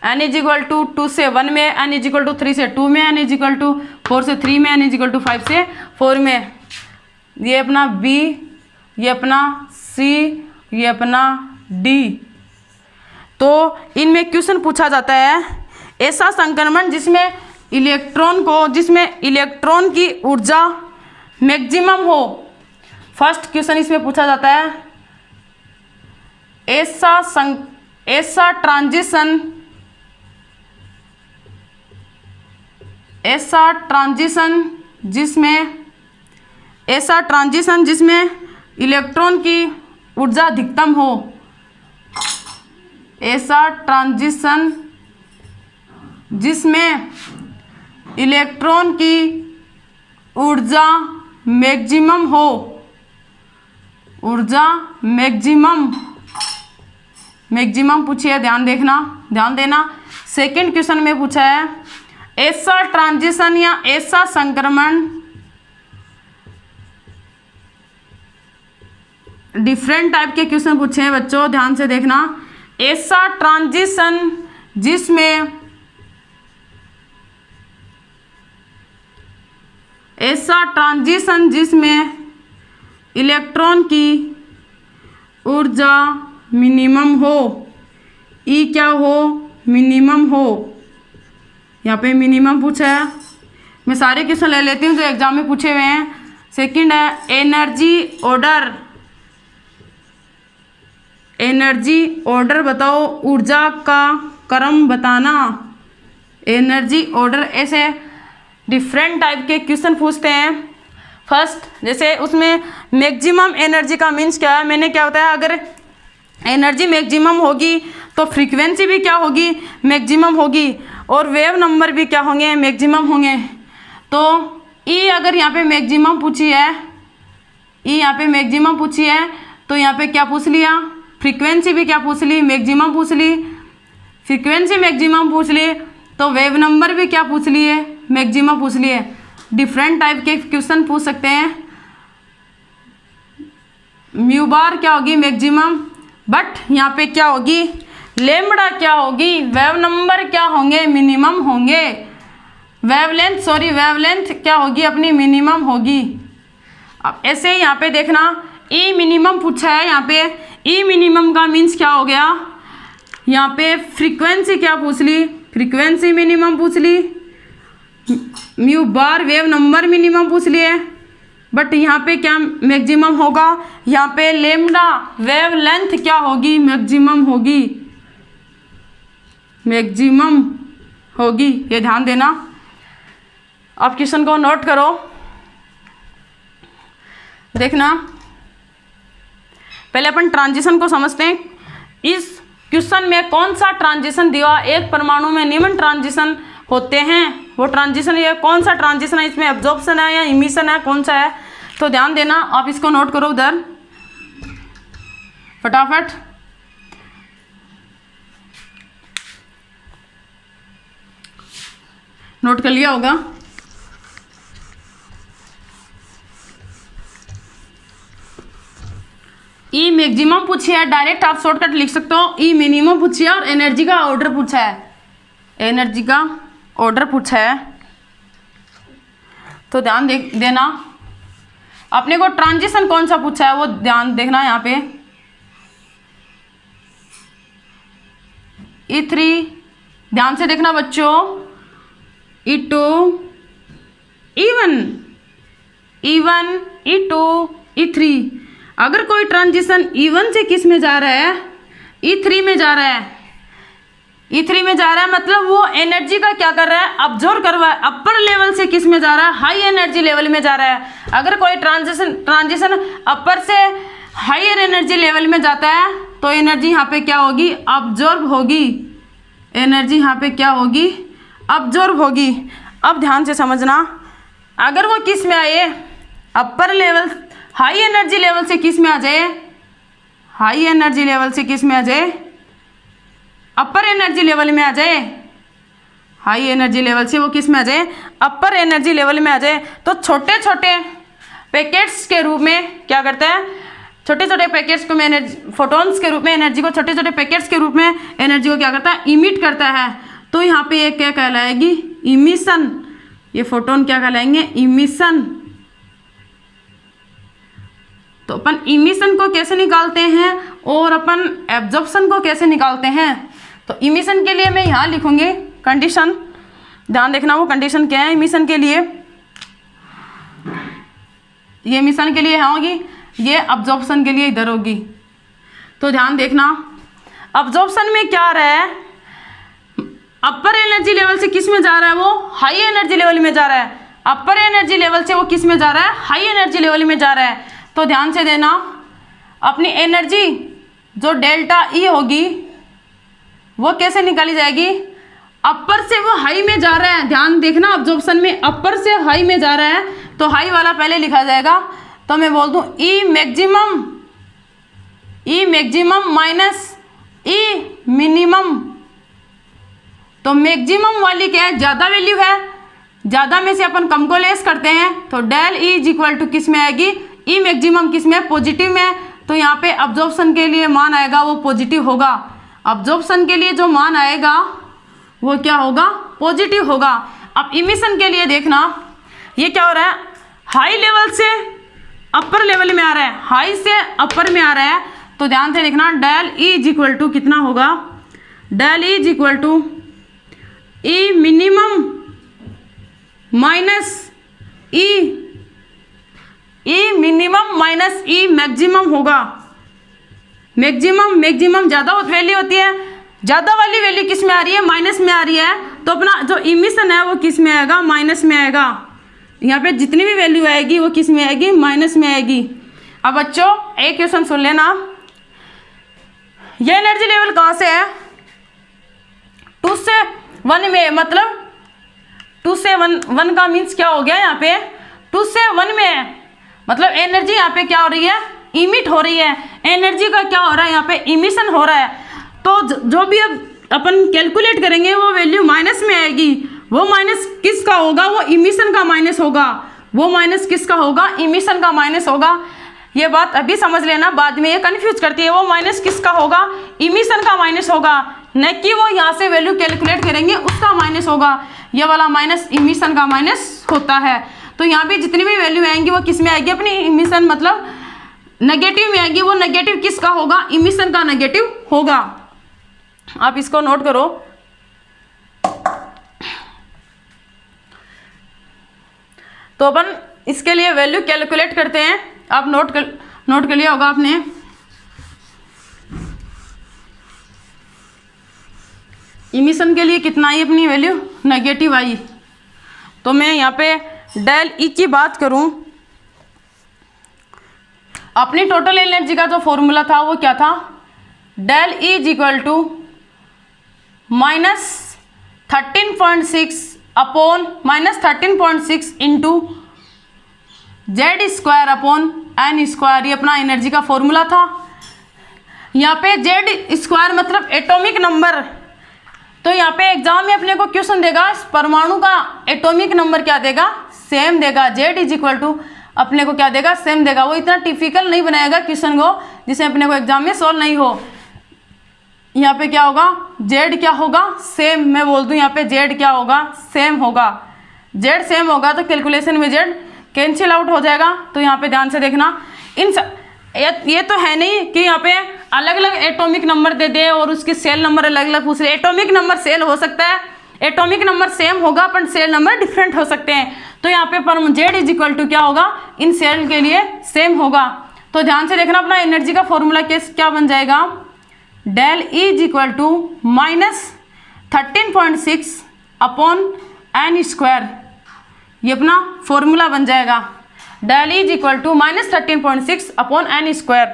n इज इक्वल टू 2 से 1 में, n इज इक्वल टू 3 से 2 में, n इज इक्वल टू 4 से 3 में, n इज इक्वल टू 5 से 4 में। ये अपना B, ये अपना C, ये अपना D। तो इनमें क्वेश्चन पूछा जाता है ऐसा संक्रमण जिसमें इलेक्ट्रॉन की ऊर्जा मैक्सिमम हो। फर्स्ट क्वेश्चन इसमें पूछा जाता है ऐसा ट्रांजिशन जिसमें इलेक्ट्रॉन की ऊर्जा अधिकतम हो। ऐसा ट्रांजिशन जिसमें इलेक्ट्रॉन की ऊर्जा मैक्सिमम हो, ऊर्जा मैक्सिमम पूछी है, ध्यान देना। सेकंड क्वेश्चन में पूछा है ऐसा ट्रांजिशन या ऐसा संक्रमण डिफरेंट टाइप के क्वेश्चन पूछे हैं बच्चों, ध्यान से देखना। ऐसा ट्रांजिशन जिसमें इलेक्ट्रॉन की ऊर्जा मिनिमम हो, ई क्या हो, मिनिमम हो। यहाँ पे मिनिमम पूछा है, मैं सारे क्वेश्चन ले लेती हूँ जो एग्जाम में पूछे हुए हैं। सेकंड है एनर्जी ऑर्डर बताओ, ऊर्जा का क्रम बताना। एनर्जी ऑर्डर, ऐसे डिफरेंट टाइप के क्वेश्चन पूछते हैं। फर्स्ट जैसे उसमें मैक्सिमम एनर्जी का मीन्स क्या है, मैंने क्या होता है, अगर एनर्जी मैक्सिमम होगी तो फ्रीक्वेंसी भी क्या होगी, मैक्सिमम होगी, और वेव नंबर भी क्या होंगे, मैक्सिमम होंगे। तो ई अगर यहाँ पे मैक्सिमम पूछी है, तो यहाँ पे क्या पूछ लिया, फ्रीक्वेंसी भी क्या पूछ ली, मैक्सिमम पूछ ली। फ्रीक्वेंसी मैक्सिमम पूछ ली तो वेव नंबर भी क्या पूछ लिए, मैक्सिमम पूछ लिए। डिफरेंट टाइप के क्वेश्चन पूछ सकते हैं। म्यू बार क्या होगी, मैक्सिमम, बट यहाँ पे क्या होगी, लेम्बडा क्या होगी, वेव नंबर क्या होंगे, मिनिमम होंगे। वेवलेंथ क्या होगी, अपनी मिनिमम होगी। अब ऐसे ही यहाँ पे देखना, ई मिनिमम पूछा है। यहाँ पे ई मिनिमम का मीन्स क्या हो गया, यहाँ पे फ्रीक्वेंसी क्या पूछ ली, फ्रीक्वेंसी मिनिमम पूछ ली। Mu bar wave number minimum पूछ लिए, बट यहाँ पे क्या मैक्सिमम होगा, यहाँ पे लेम्डा वेव लेंथ क्या होगी, मैक्सिमम होगी। ये ध्यान देना। अब क्वेश्चन को नोट करो, देखना। पहले अपन ट्रांजिशन को समझते हैं। इस क्वेश्चन में कौन सा ट्रांजिशन दिया, एक परमाणु में निम्न ट्रांजिशन होते हैं, वो ट्रांजिशन, ये कौन सा ट्रांजिशन है, इसमें एब्जॉर्प्शन है या इमिशन है, कौन सा है। तो ध्यान देना, आप इसको नोट करो उधर फटाफट। नोट कर लिया होगा। ई मैक्सिमम पूछी है, डायरेक्ट आप शॉर्टकट लिख सकते हो। ई मिनिमम पूछी है और एनर्जी का ऑर्डर पूछा है, तो ध्यान देना। अपने को ट्रांजिशन कौन सा पूछा है वो ध्यान देखना। यहाँ पे E3, ध्यान से देखना बच्चों। E2, E1, E2, E3। अगर कोई ट्रांजिशन E1 से किस में जा रहा है, E3 में जा रहा है, मतलब वो एनर्जी का क्या कर रहा है, अब्जॉर्ब कर रहा है। अपर लेवल से किस में जा रहा है, हाई एनर्जी लेवल में जा रहा है। अगर कोई ट्रांजिशन अपर से हायर एनर्जी लेवल में जाता है तो एनर्जी यहाँ पे क्या होगी, अब्जॉर्ब होगी। एनर्जी यहाँ पे क्या होगी, अब्जॉर्ब होगी। अब ध्यान से समझना, अगर वो किस में आए, upper level high energy level से किस में आ जाए, हाई एनर्जी लेवल से किस में आ जाए, अपर एनर्जी लेवल में आ जाए, हाई एनर्जी लेवल से वो किस में आ जाए, अपर एनर्जी लेवल में आ जाए, तो छोटे छोटे पैकेट्स के रूप में क्या करता है, छोटे छोटे पैकेट्स को एनर्जी, फोटॉन्स के रूप में एनर्जी को, छोटे छोटे पैकेट्स के रूप में एनर्जी को क्या करता है, इमिट करता है। तो यहाँ पे ये क्या कहलाएगी, इमिशन। ये फोटोन क्या कहलाएंगे, इमिशन। तो अपन इमिशन को कैसे निकालते हैं और अपन एब्जॉर्प्शन को कैसे निकालते हैं। तो इमिशन के लिए मैं यहाँ लिखूंगी कंडीशन, ध्यान देखना वो कंडीशन क्या है इमिशन के लिए। ये इमिशन के लिए यहाँ होगी, ये अब्जॉर्प्शन के लिए इधर होगी। तो ध्यान देखना, अब्जॉर्प्शन में क्या आ रहा है, अपर एनर्जी लेवल से किस में जा रहा है, वो हाई एनर्जी लेवल में जा रहा है। अपर एनर्जी लेवल से वो किस में जा रहा है, हाई एनर्जी लेवल में जा रहा है। तो ध्यान से देना, अपनी एनर्जी जो डेल्टा ई होगी वो कैसे निकाली जाएगी, अपर से वो हाई में जा रहा है। ध्यान देखना, अब्जॉर्प्शन में अपर से हाई में जा रहा है, तो हाई वाला पहले लिखा जाएगा। तो मैं बोल दूं ई मैक्सिमम माइनस ई मिनिमम। तो मैक्सिमम वाली क्या है, ज़्यादा वैल्यू है, ज़्यादा में से अपन कम को लेस करते हैं, तो del E is equal to किस में आएगी, ई मैक्सिमम किस में, पॉजिटिव में। तो यहाँ पे अब्जॉर्प्शन के लिए मान आएगा वो पॉजिटिव होगा। अब्जॉर्प्शन के लिए जो मान आएगा वो क्या होगा, पॉजिटिव होगा। अब इमिशन के लिए देखना, ये क्या हो रहा है, हाई लेवल से अपर लेवल में आ रहा है, हाई से अपर में आ रहा है। तो ध्यान से देखना, del E is equal to कितना होगा, del E is equal to E minimum minus E minimum minus E maximum होगा। मैक्सिमम ज़्यादा वैल्यू होती है, ज़्यादा वाली वैल्यू किस में आ रही है, माइनस में आ रही है। तो अपना जो इमिशन है वो किस में आएगा, माइनस में आएगा। यहाँ पे जितनी भी वैल्यू आएगी वो किस में आएगी, माइनस में आएगी। अब बच्चों एक क्वेश्चन सुन लेना, ये एनर्जी लेवल कहाँ से है, 2 से 1 में, मतलब 2 से 1 का मीन्स क्या हो गया, यहाँ पे 2 से 1 में है, मतलब एनर्जी यहाँ पे क्या हो रही है, इमिट हो रही है। एनर्जी का क्या हो रहा है, यहाँ पे इमिशन हो रहा है। तो जो भी अब अपन कैलकुलेट करेंगे वो वैल्यू माइनस में आएगी। वो माइनस किसका होगा, वो इमिशन का माइनस होगा। वो माइनस किसका होगा, इमिशन का माइनस होगा। ये बात अभी समझ लेना, बाद में ये कंफ्यूज करती है। वो माइनस किसका होगा, इमिशन का माइनस होगा, न कि वो यहाँ से वैल्यू कैलकुलेट करेंगे उसका माइनस होगा। ये वाला माइनस इमिशन का माइनस होता है। तो यहाँ पे जितनी भी वैल्यू आएंगी वो किस में आएगी, अपनी इमिशन मतलब नेगेटिव में आएगी। वो नेगेटिव किसका होगा, इमिशन का नेगेटिव होगा। आप इसको नोट करो। तो अपन इसके लिए वैल्यू कैलकुलेट करते हैं। आप नोट कर लिया होगा आपने। इमिशन के लिए कितना आई अपनी वैल्यू, नेगेटिव आई। तो मैं यहाँ पे डेल ई की बात करूं, अपनी टोटल एनर्जी का जो फॉर्मूला था वो क्या था, del E is equal to -13.6 upon -13.6 into Z² upon N²। ये अपना एनर्जी का फॉर्मूला था। यहाँ पे Z² मतलब एटॉमिक नंबर। तो यहाँ पे एग्जाम में अपने को क्वेश्चन देगा, परमाणु का एटॉमिक नंबर क्या देगा, सेम देगा। Z इज इक्वल टू अपने को क्या देगा, सेम देगा। वो इतना टिपिकल नहीं बनाएगा क्वेश्चन को जिसे अपने को एग्जाम में सॉल्व नहीं हो। यहाँ पे क्या होगा, Z क्या होगा, सेम। मैं बोल दूँ यहाँ पे Z क्या होगा, सेम होगा। Z सेम होगा तो कैलकुलेशन में Z कैंसिल आउट हो जाएगा। तो यहाँ पे ध्यान से देखना, ये तो है नहीं कि यहाँ पे अलग अलग एटॉमिक नंबर दे दे और उसके सेल नंबर अलग अलग पूछ रहे। एटॉमिक नंबर सेल हो सकता है, एटॉमिक नंबर सेम होगा पर सेल नंबर डिफरेंट हो सकते हैं। तो यहाँ पे पर Z इज इक्वल टू क्या होगा, इन सेल के लिए सेम होगा। तो ध्यान से देखना, अपना एनर्जी का फॉर्मूला क्या बन जाएगा, del E is equal to -13.6 upon N²। ये अपना फॉर्मूला बन जाएगा, del E is equal to -13.6 upon N²।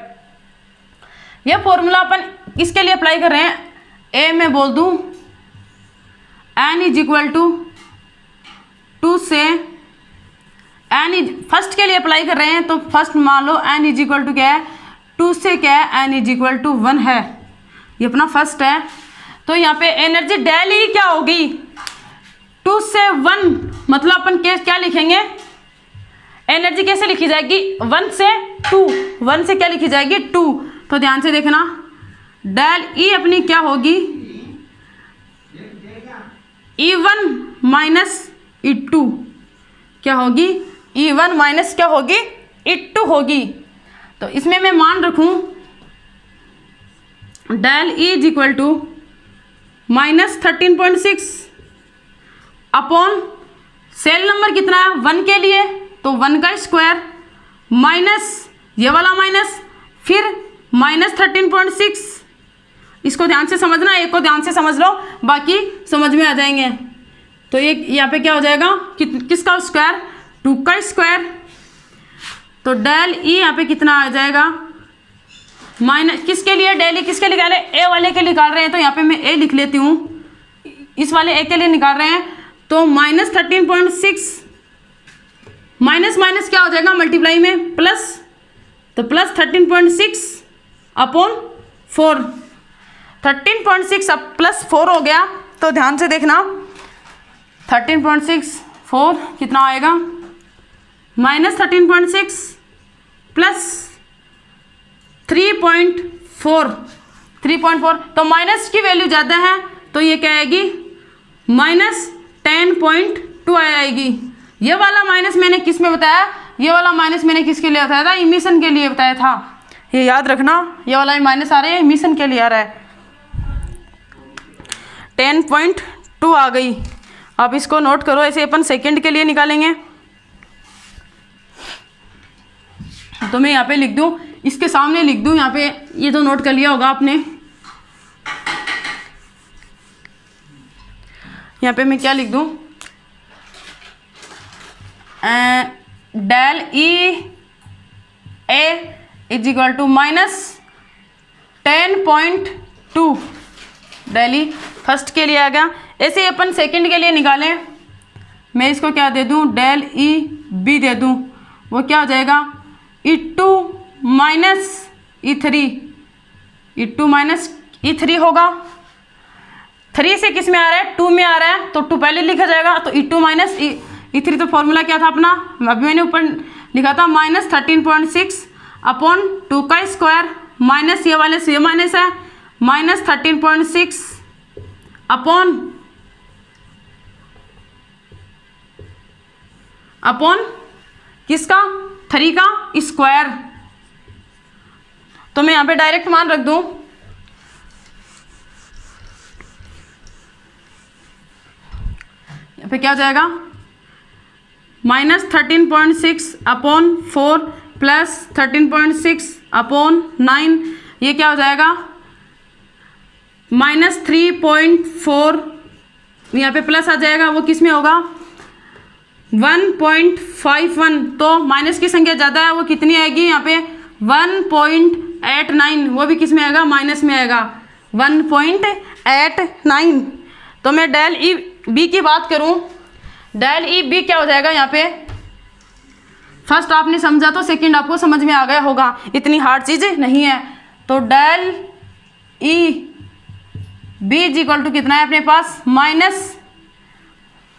ये फॉर्मूला अपन किसके लिए अप्लाई कर रहे हैं, ए में बोल दूं n इज इक्वल टू 2 से फर्स्ट के लिए अप्लाई कर रहे हैं तो फर्स्ट मान लो n इज इक्वल टू क्या है 2 से क्या है n इज इक्वल टू 1 है, ये अपना फर्स्ट है। तो यहाँ पे एनर्जी डेल ई क्या होगी 2 से 1, मतलब अपन क्या लिखेंगे, एनर्जी कैसे लिखी जाएगी 1 से 2, 1 से क्या लिखी जाएगी 2। तो ध्यान से देखना डेल ई अपनी क्या होगी E1 माइनस E2 क्या होगी, E1 माइनस क्या होगी E2 होगी। तो इसमें मैं मान रखूं del E is equal to minus 13.6 upon cell number कितना है 1 के लिए, तो 1 का स्क्वायर माइनस ये वाला माइनस फिर माइनस 13.6। इसको ध्यान से समझना, एक को ध्यान से समझ लो, बाकी समझ में आ जाएंगे। तो ये यहाँ पे क्या हो जाएगा किसका स्क्वायर 2 का स्क्वायर। तो डेल ई यहाँ पे कितना आ जाएगा माइनस किसके लिए डेल ई किसके लिए निकाले ए वाले के निकाल रहे हैं, तो यहाँ पे मैं ए लिख लेती हूँ, इस वाले ए के लिए निकाल रहे हैं। तो माइनस 13.6 माइनस माइनस क्या हो जाएगा मल्टीप्लाई में प्लस, तो प्लस 13.6 अपॉन 4, 13.6 अब प्लस 4 हो गया। तो ध्यान से देखना 13.6 4 कितना आएगा माइनस 13.6 प्लस 3.4, तो माइनस की वैल्यू ज़्यादा है तो ये क्या आएगी माइनस 10.2 आएगी। ये वाला माइनस मैंने किस में बताया, ये वाला माइनस मैंने किसके लिए बताया था इमिशन के लिए बताया था, ये याद रखना। ये वाला माइनस आ रहा है इमिशन के लिए आ रहा है, 10.2 आ गई। अब इसको नोट करो, ऐसे अपन सेकंड के लिए निकालेंगे। तो मैं यहाँ पे लिख दूँ, इसके सामने लिख दूँ यहाँ पे, ये तो नोट कर लिया होगा आपने। यहाँ पे मैं क्या लिख दूँ del E A is equal to minus 10.2 del E first के लिए आ गया। ऐसे ही अपन सेकंड के लिए निकालें, मैं इसको क्या दे दूँ डेल ई बी दे दूँ, वो क्या हो जाएगा E2 minus E3, E2 minus E3 होगा। 3 से किस में आ रहा है 2 में आ रहा है, तो 2 पहले लिखा जाएगा। तो E2 माइनस E3 तो फॉर्मूला क्या था अपना, अभी मैंने ऊपर लिखा था माइनस 13.6 अपॉन 2 का स्क्वायर माइनस ये वाले से माइनस है माइनस 13.6 अपॉन किसका 3 का स्क्वायर। तो मैं यहाँ पे डायरेक्ट मान रख दूँ, यहाँ पे क्या हो जाएगा माइनस 13.6 अपॉन 4 प्लस 13.6 अपॉन 9, ये क्या हो जाएगा माइनस 3.4, यहाँ पे प्लस आ जाएगा, वो किस में होगा 1.51। तो माइनस की संख्या ज़्यादा है, वो कितनी आएगी यहाँ पे 1.89, वो भी किस में आएगा माइनस में आएगा 1.89। तो मैं डेल ई बी की बात करूँ, डेल ई बी क्या हो जाएगा यहाँ पे, फर्स्ट आपने समझा तो सेकंड आपको समझ में आ गया होगा, इतनी हार्ड चीज़ नहीं है। तो del E B is equal to कितना है अपने पास माइनस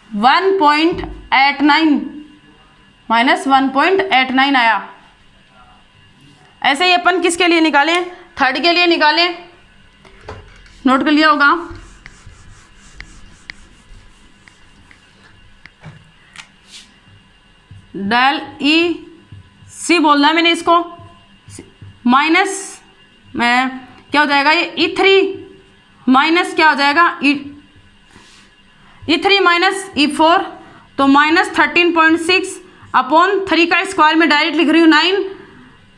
1.89 आया। ऐसे ही अपन किसके लिए निकालें थर्ड के लिए निकालें, नोट कर लिया होगा। डेल ई सी बोलना है मैंने इसको, माइनस में क्या हो जाएगा ये E3 माइनस क्या हो जाएगा E3 माइनस E4, तो माइनस 13.6 अपॉन 3 का स्क्वायर में डायरेक्ट लिख रही हूँ 9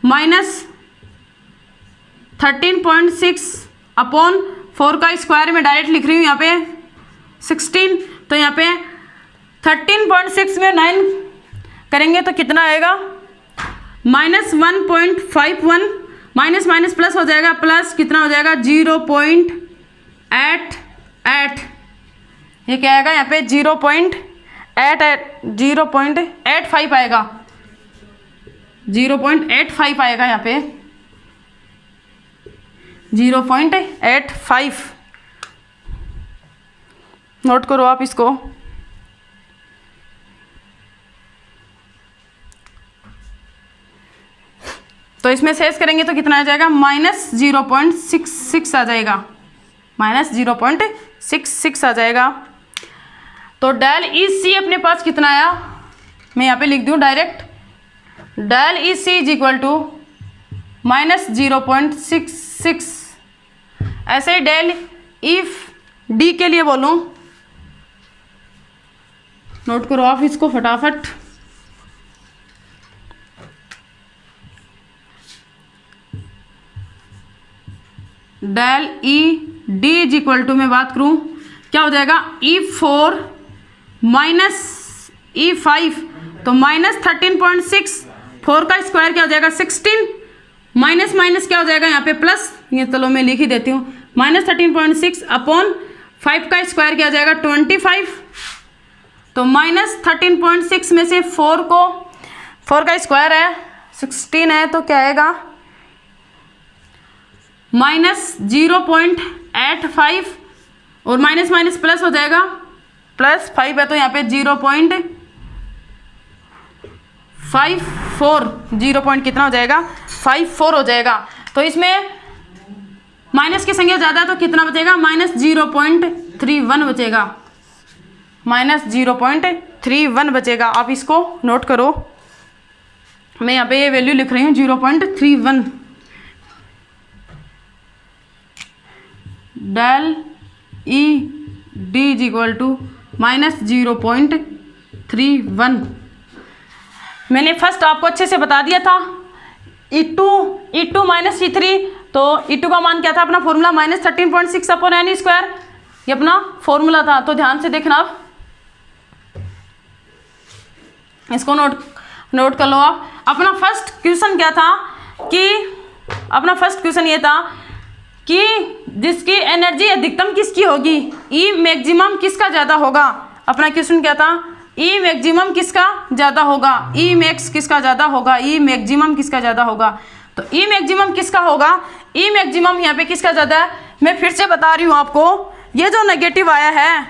माइनस 13.6 अपॉन 4 का स्क्वायर में डायरेक्ट लिख रही हूँ यहाँ पे 16। तो यहाँ पे 13.6 में 9 करेंगे तो कितना आएगा माइनस 1.51, माइनस माइनस प्लस हो जाएगा, प्लस कितना हो जाएगा 0.88। ये क्या आएगा यहाँ पे 0.85 आएगा, 0.85 आएगा यहाँ पे 0.85। नोट करो आप इसको। तो इसमें शेष करेंगे तो कितना आ जाएगा, -0.66 आ जाएगा, -0.66 आ जाएगा। तो डेल ई सी अपने पास कितना आया, मैं यहाँ पे लिख दूँ direct, del E C is equal to -0.66। ऐसे ही डेल इफ डी के लिए बोलूँ, नोट करो आप इसको फटाफट। Del E D is equal to मैं बात करूं क्या हो जाएगा, E4 माइनस E5, तो -13.6, 4 का स्क्वायर क्या हो जाएगा 16, माइनस माइनस क्या हो जाएगा यहाँ पे प्लस, ये चलो मैं लिख ही देती हूँ, -13.6 अपॉन 5 का स्क्वायर क्या हो जाएगा 25, तो -13.6 में से 4 का स्क्वायर है 16 है, तो क्या आएगा -0.85 और माइनस माइनस प्लस हो जाएगा, +5 है तो यहाँ पे 0.54, 0 कितना हो जाएगा 54 हो जाएगा। तो इसमें माइनस की संख्या ज़्यादा है तो कितना बचेगा, -0.31 बचेगा, -0.31 बचेगा। आप इसको नोट करो, मैं यहाँ पे ये वैल्यू लिख रही हूँ 0.31। Del E D is equal to -0.31। मैंने फर्स्ट आपको अच्छे से बता दिया था, E2 माइनस E3, तो E2 का मान क्या था अपना फॉर्मूला -13.6 अपॉन एन स्क्वायर, ये अपना फॉर्मूला था। तो ध्यान से देखना आप, इसको नोट कर लो आप। अपना फर्स्ट क्वेश्चन क्या था कि अपना फर्स्ट क्वेश्चन ये था कि जिसकी एनर्जी अधिकतम किसकी होगी, ई मैक्सिमम किसका ज़्यादा होगा। अपना क्वेश्चन क्या था, ई मैक्सिमम किसका ज़्यादा होगा, ई मैक्स किसका ज़्यादा होगा, ई मैक्सिमम किसका ज़्यादा होगा। तो ई मैक्सिमम किसका होगा, ई मैक्सिमम यहाँ पे किसका ज़्यादा है, मैं फिर से बता रही हूँ आपको। ये जो नेगेटिव आया है,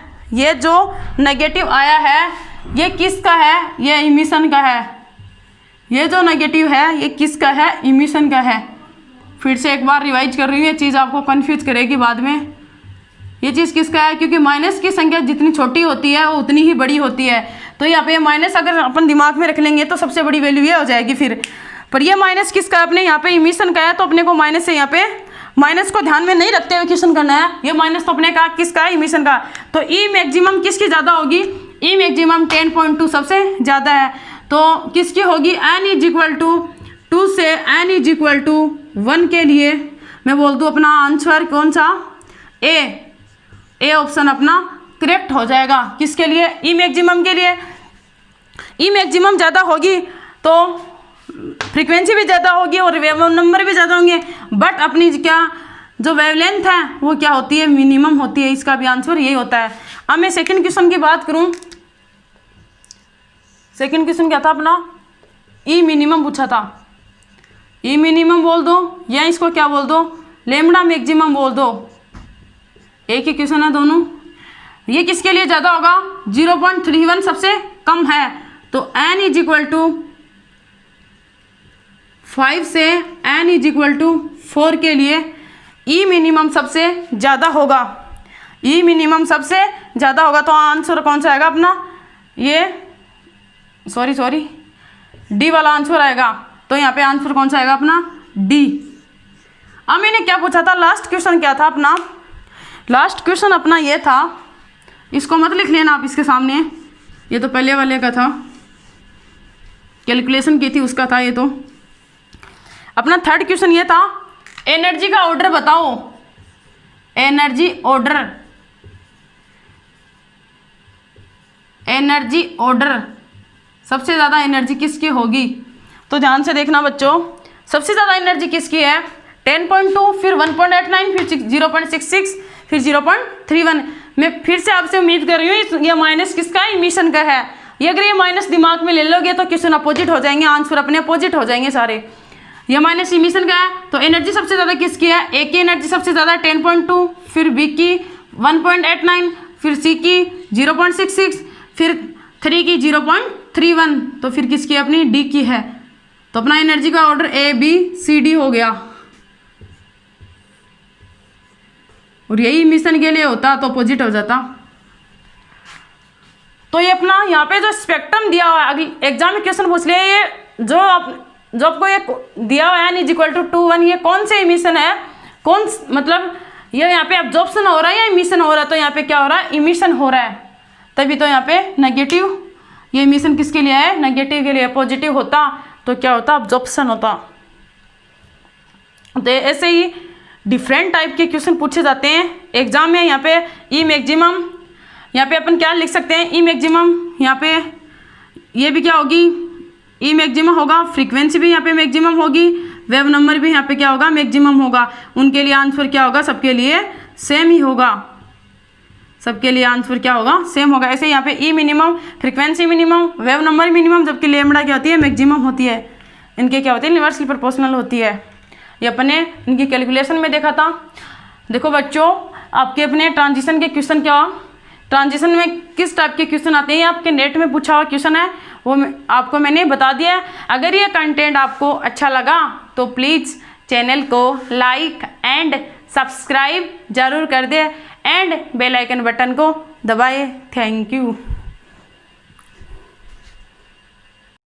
ये किसका है, ये इमिशन का है। ये जो नेगेटिव है ये किसका है, इमिशन का है। फिर से एक बार रिवाइज कर रही हूँ, ये चीज़ आपको कंफ्यूज करेगी बाद में। ये चीज़ किसका है, क्योंकि माइनस की संख्या जितनी छोटी होती है वो उतनी ही बड़ी होती है। तो यहाँ पे माइनस अगर अपन दिमाग में रख लेंगे तो सबसे बड़ी वैल्यू ये हो जाएगी फिर। पर ये माइनस किसका है, अपने यहाँ पे इमिशन का है, तो अपने को माइनस से यहाँ पे माइनस को ध्यान में नहीं रखते हुए क्वेश्चन करना है। ये माइनस तो अपने का किसका है, इमिशन का। तो ई मैक्सिमम किसकी ज़्यादा होगी, ई मैक्सिमम 10.2 सबसे ज़्यादा है। तो किसकी होगी, n इज इक्वल टू 2 से n इज इक्वल टू 1 के लिए मैं बोल दूँ अपना आंसर कौन सा, ए ऑप्शन अपना करेक्ट हो जाएगा। किसके लिए, ई मैक्सिमम के लिए। ई मैक्सिमम ज़्यादा होगी तो फ्रीक्वेंसी भी ज़्यादा होगी और वेव नंबर भी ज़्यादा होंगे, बट अपनी क्या जो वेवलेंथ है वो क्या होती है, मिनिमम होती है। इसका भी आंसर यही होता है। अब मैं सेकंड क्वेश्चन की बात करूं, सेकंड क्वेश्चन क्या था अपना, ई मिनिमम पूछा था। ई मिनिमम बोल दो या इसको क्या बोल दो, लैम्बडा मैक्सिमम बोल दो, एक ही क्वेश्चन है दोनों। ये किसके लिए ज़्यादा होगा, 0.31 सबसे कम है। तो n इज इक्वल टू 5 से n इज इक्वल टू 4 के लिए ई मिनिमम सबसे ज़्यादा होगा, ई मिनिमम सबसे ज़्यादा होगा। तो आंसर कौन सा आएगा अपना, ये सॉरी डी वाला आंसर आएगा। तो यहाँ पे आंसर कौन सा आएगा अपना, डी। अब मैंने क्या पूछा था, लास्ट क्वेश्चन क्या था अपना, लास्ट क्वेश्चन अपना ये था, इसको मत लिख लेना आप इसके सामने, ये तो पहले वाले का था, कैलकुलेशन की थी उसका था ये। तो अपना थर्ड क्वेश्चन ये था, एनर्जी का ऑर्डर बताओ, एनर्जी ऑर्डर, एनर्जी ऑर्डर सबसे ज़्यादा एनर्जी किसकी होगी। तो ध्यान से देखना बच्चों, सबसे ज़्यादा एनर्जी किसकी है, 10.2, फिर 1.89, फिर 0.66, फिर 0.31। मैं फिर से आपसे उम्मीद कर रही हूँ ये माइनस किसका है, इमिशन का है। ये अगर ये माइनस दिमाग में ले लोगे तो क्वेश्चन अपोजिट हो जाएंगे, आंसर अपने अपोजिट हो जाएंगे सारे। ये माइनस इमिशन का है तो एनर्जी सबसे ज़्यादा किसकी है, ए की एनर्जी सबसे ज़्यादा 10.2, फिर बी की 1.89, फिर सी की 0.66, फिर 3 की 0.31, तो फिर किसकी अपनी डी की है। तो अपना एनर्जी का order A B C D हो गया, और यही इमिशन के लिए होता तो अपोजिट हो जाता। तो ये अपना यहाँ पे जो स्पेक्ट्रम दिया हुआ है, अगले एग्जाम में क्वेश्चन पूछ लिया, ये जो आपको ये दिया हुआ है n = 2 1, ये कौन से इमिशन है, कौन मतलब ये यहाँ पे एब्जॉर्प्शन हो रहा है या इमिशन हो रहा है। तो यहाँ पे क्या हो रहा है, इमिशन हो रहा है, तभी तो यहाँ पे नेगेटिव, ये इमिशन किसके लिए है, नेगेटिव के लिए। पॉजिटिव होता तो क्या होता, एब्जॉर्प्शन होता। तो ऐसे ही डिफरेंट टाइप के क्वेश्चन पूछे जाते हैं एग्जाम में। यहाँ पे ई मैक्सिमम, यहाँ पे अपन क्या लिख सकते हैं, ई मैक्सिमम, यहाँ पे ये भी क्या होगी, ई मैक्सिमम होगा, फ्रीक्वेंसी भी यहाँ पे मैक्सिमम होगी, वेव नंबर भी यहाँ पे क्या होगा, मैक्सिमम होगा। उनके लिए आंसर क्या होगा, सबके लिए सेम ही होगा, सबके लिए आंसर क्या होगा, सेम होगा। ऐसे यहाँ पे E minimum, frequency minimum, wave number minimum, जबकि लैम्बडा क्या होती है, मैक्सिमम होती है। इनके क्या होती है, इनवर्सली प्रोपोर्शनल होती है। ये अपने इनकी कैलकुलेशन में देखा था। देखो बच्चों, आपके अपने ट्रांजिशन के क्वेश्चन क्या, ट्रांजिशन में किस टाइप के क्वेश्चन आते हैं, आपके नेट में पूछा हुआ क्वेश्चन है, वो आपको मैंने बता दिया है। अगर ये कंटेंट आपको अच्छा लगा तो प्लीज़ चैनल को लाइक एंड सब्सक्राइब जरूर कर दे, एंड बेल आइकन बटन को दबाए। Thank you.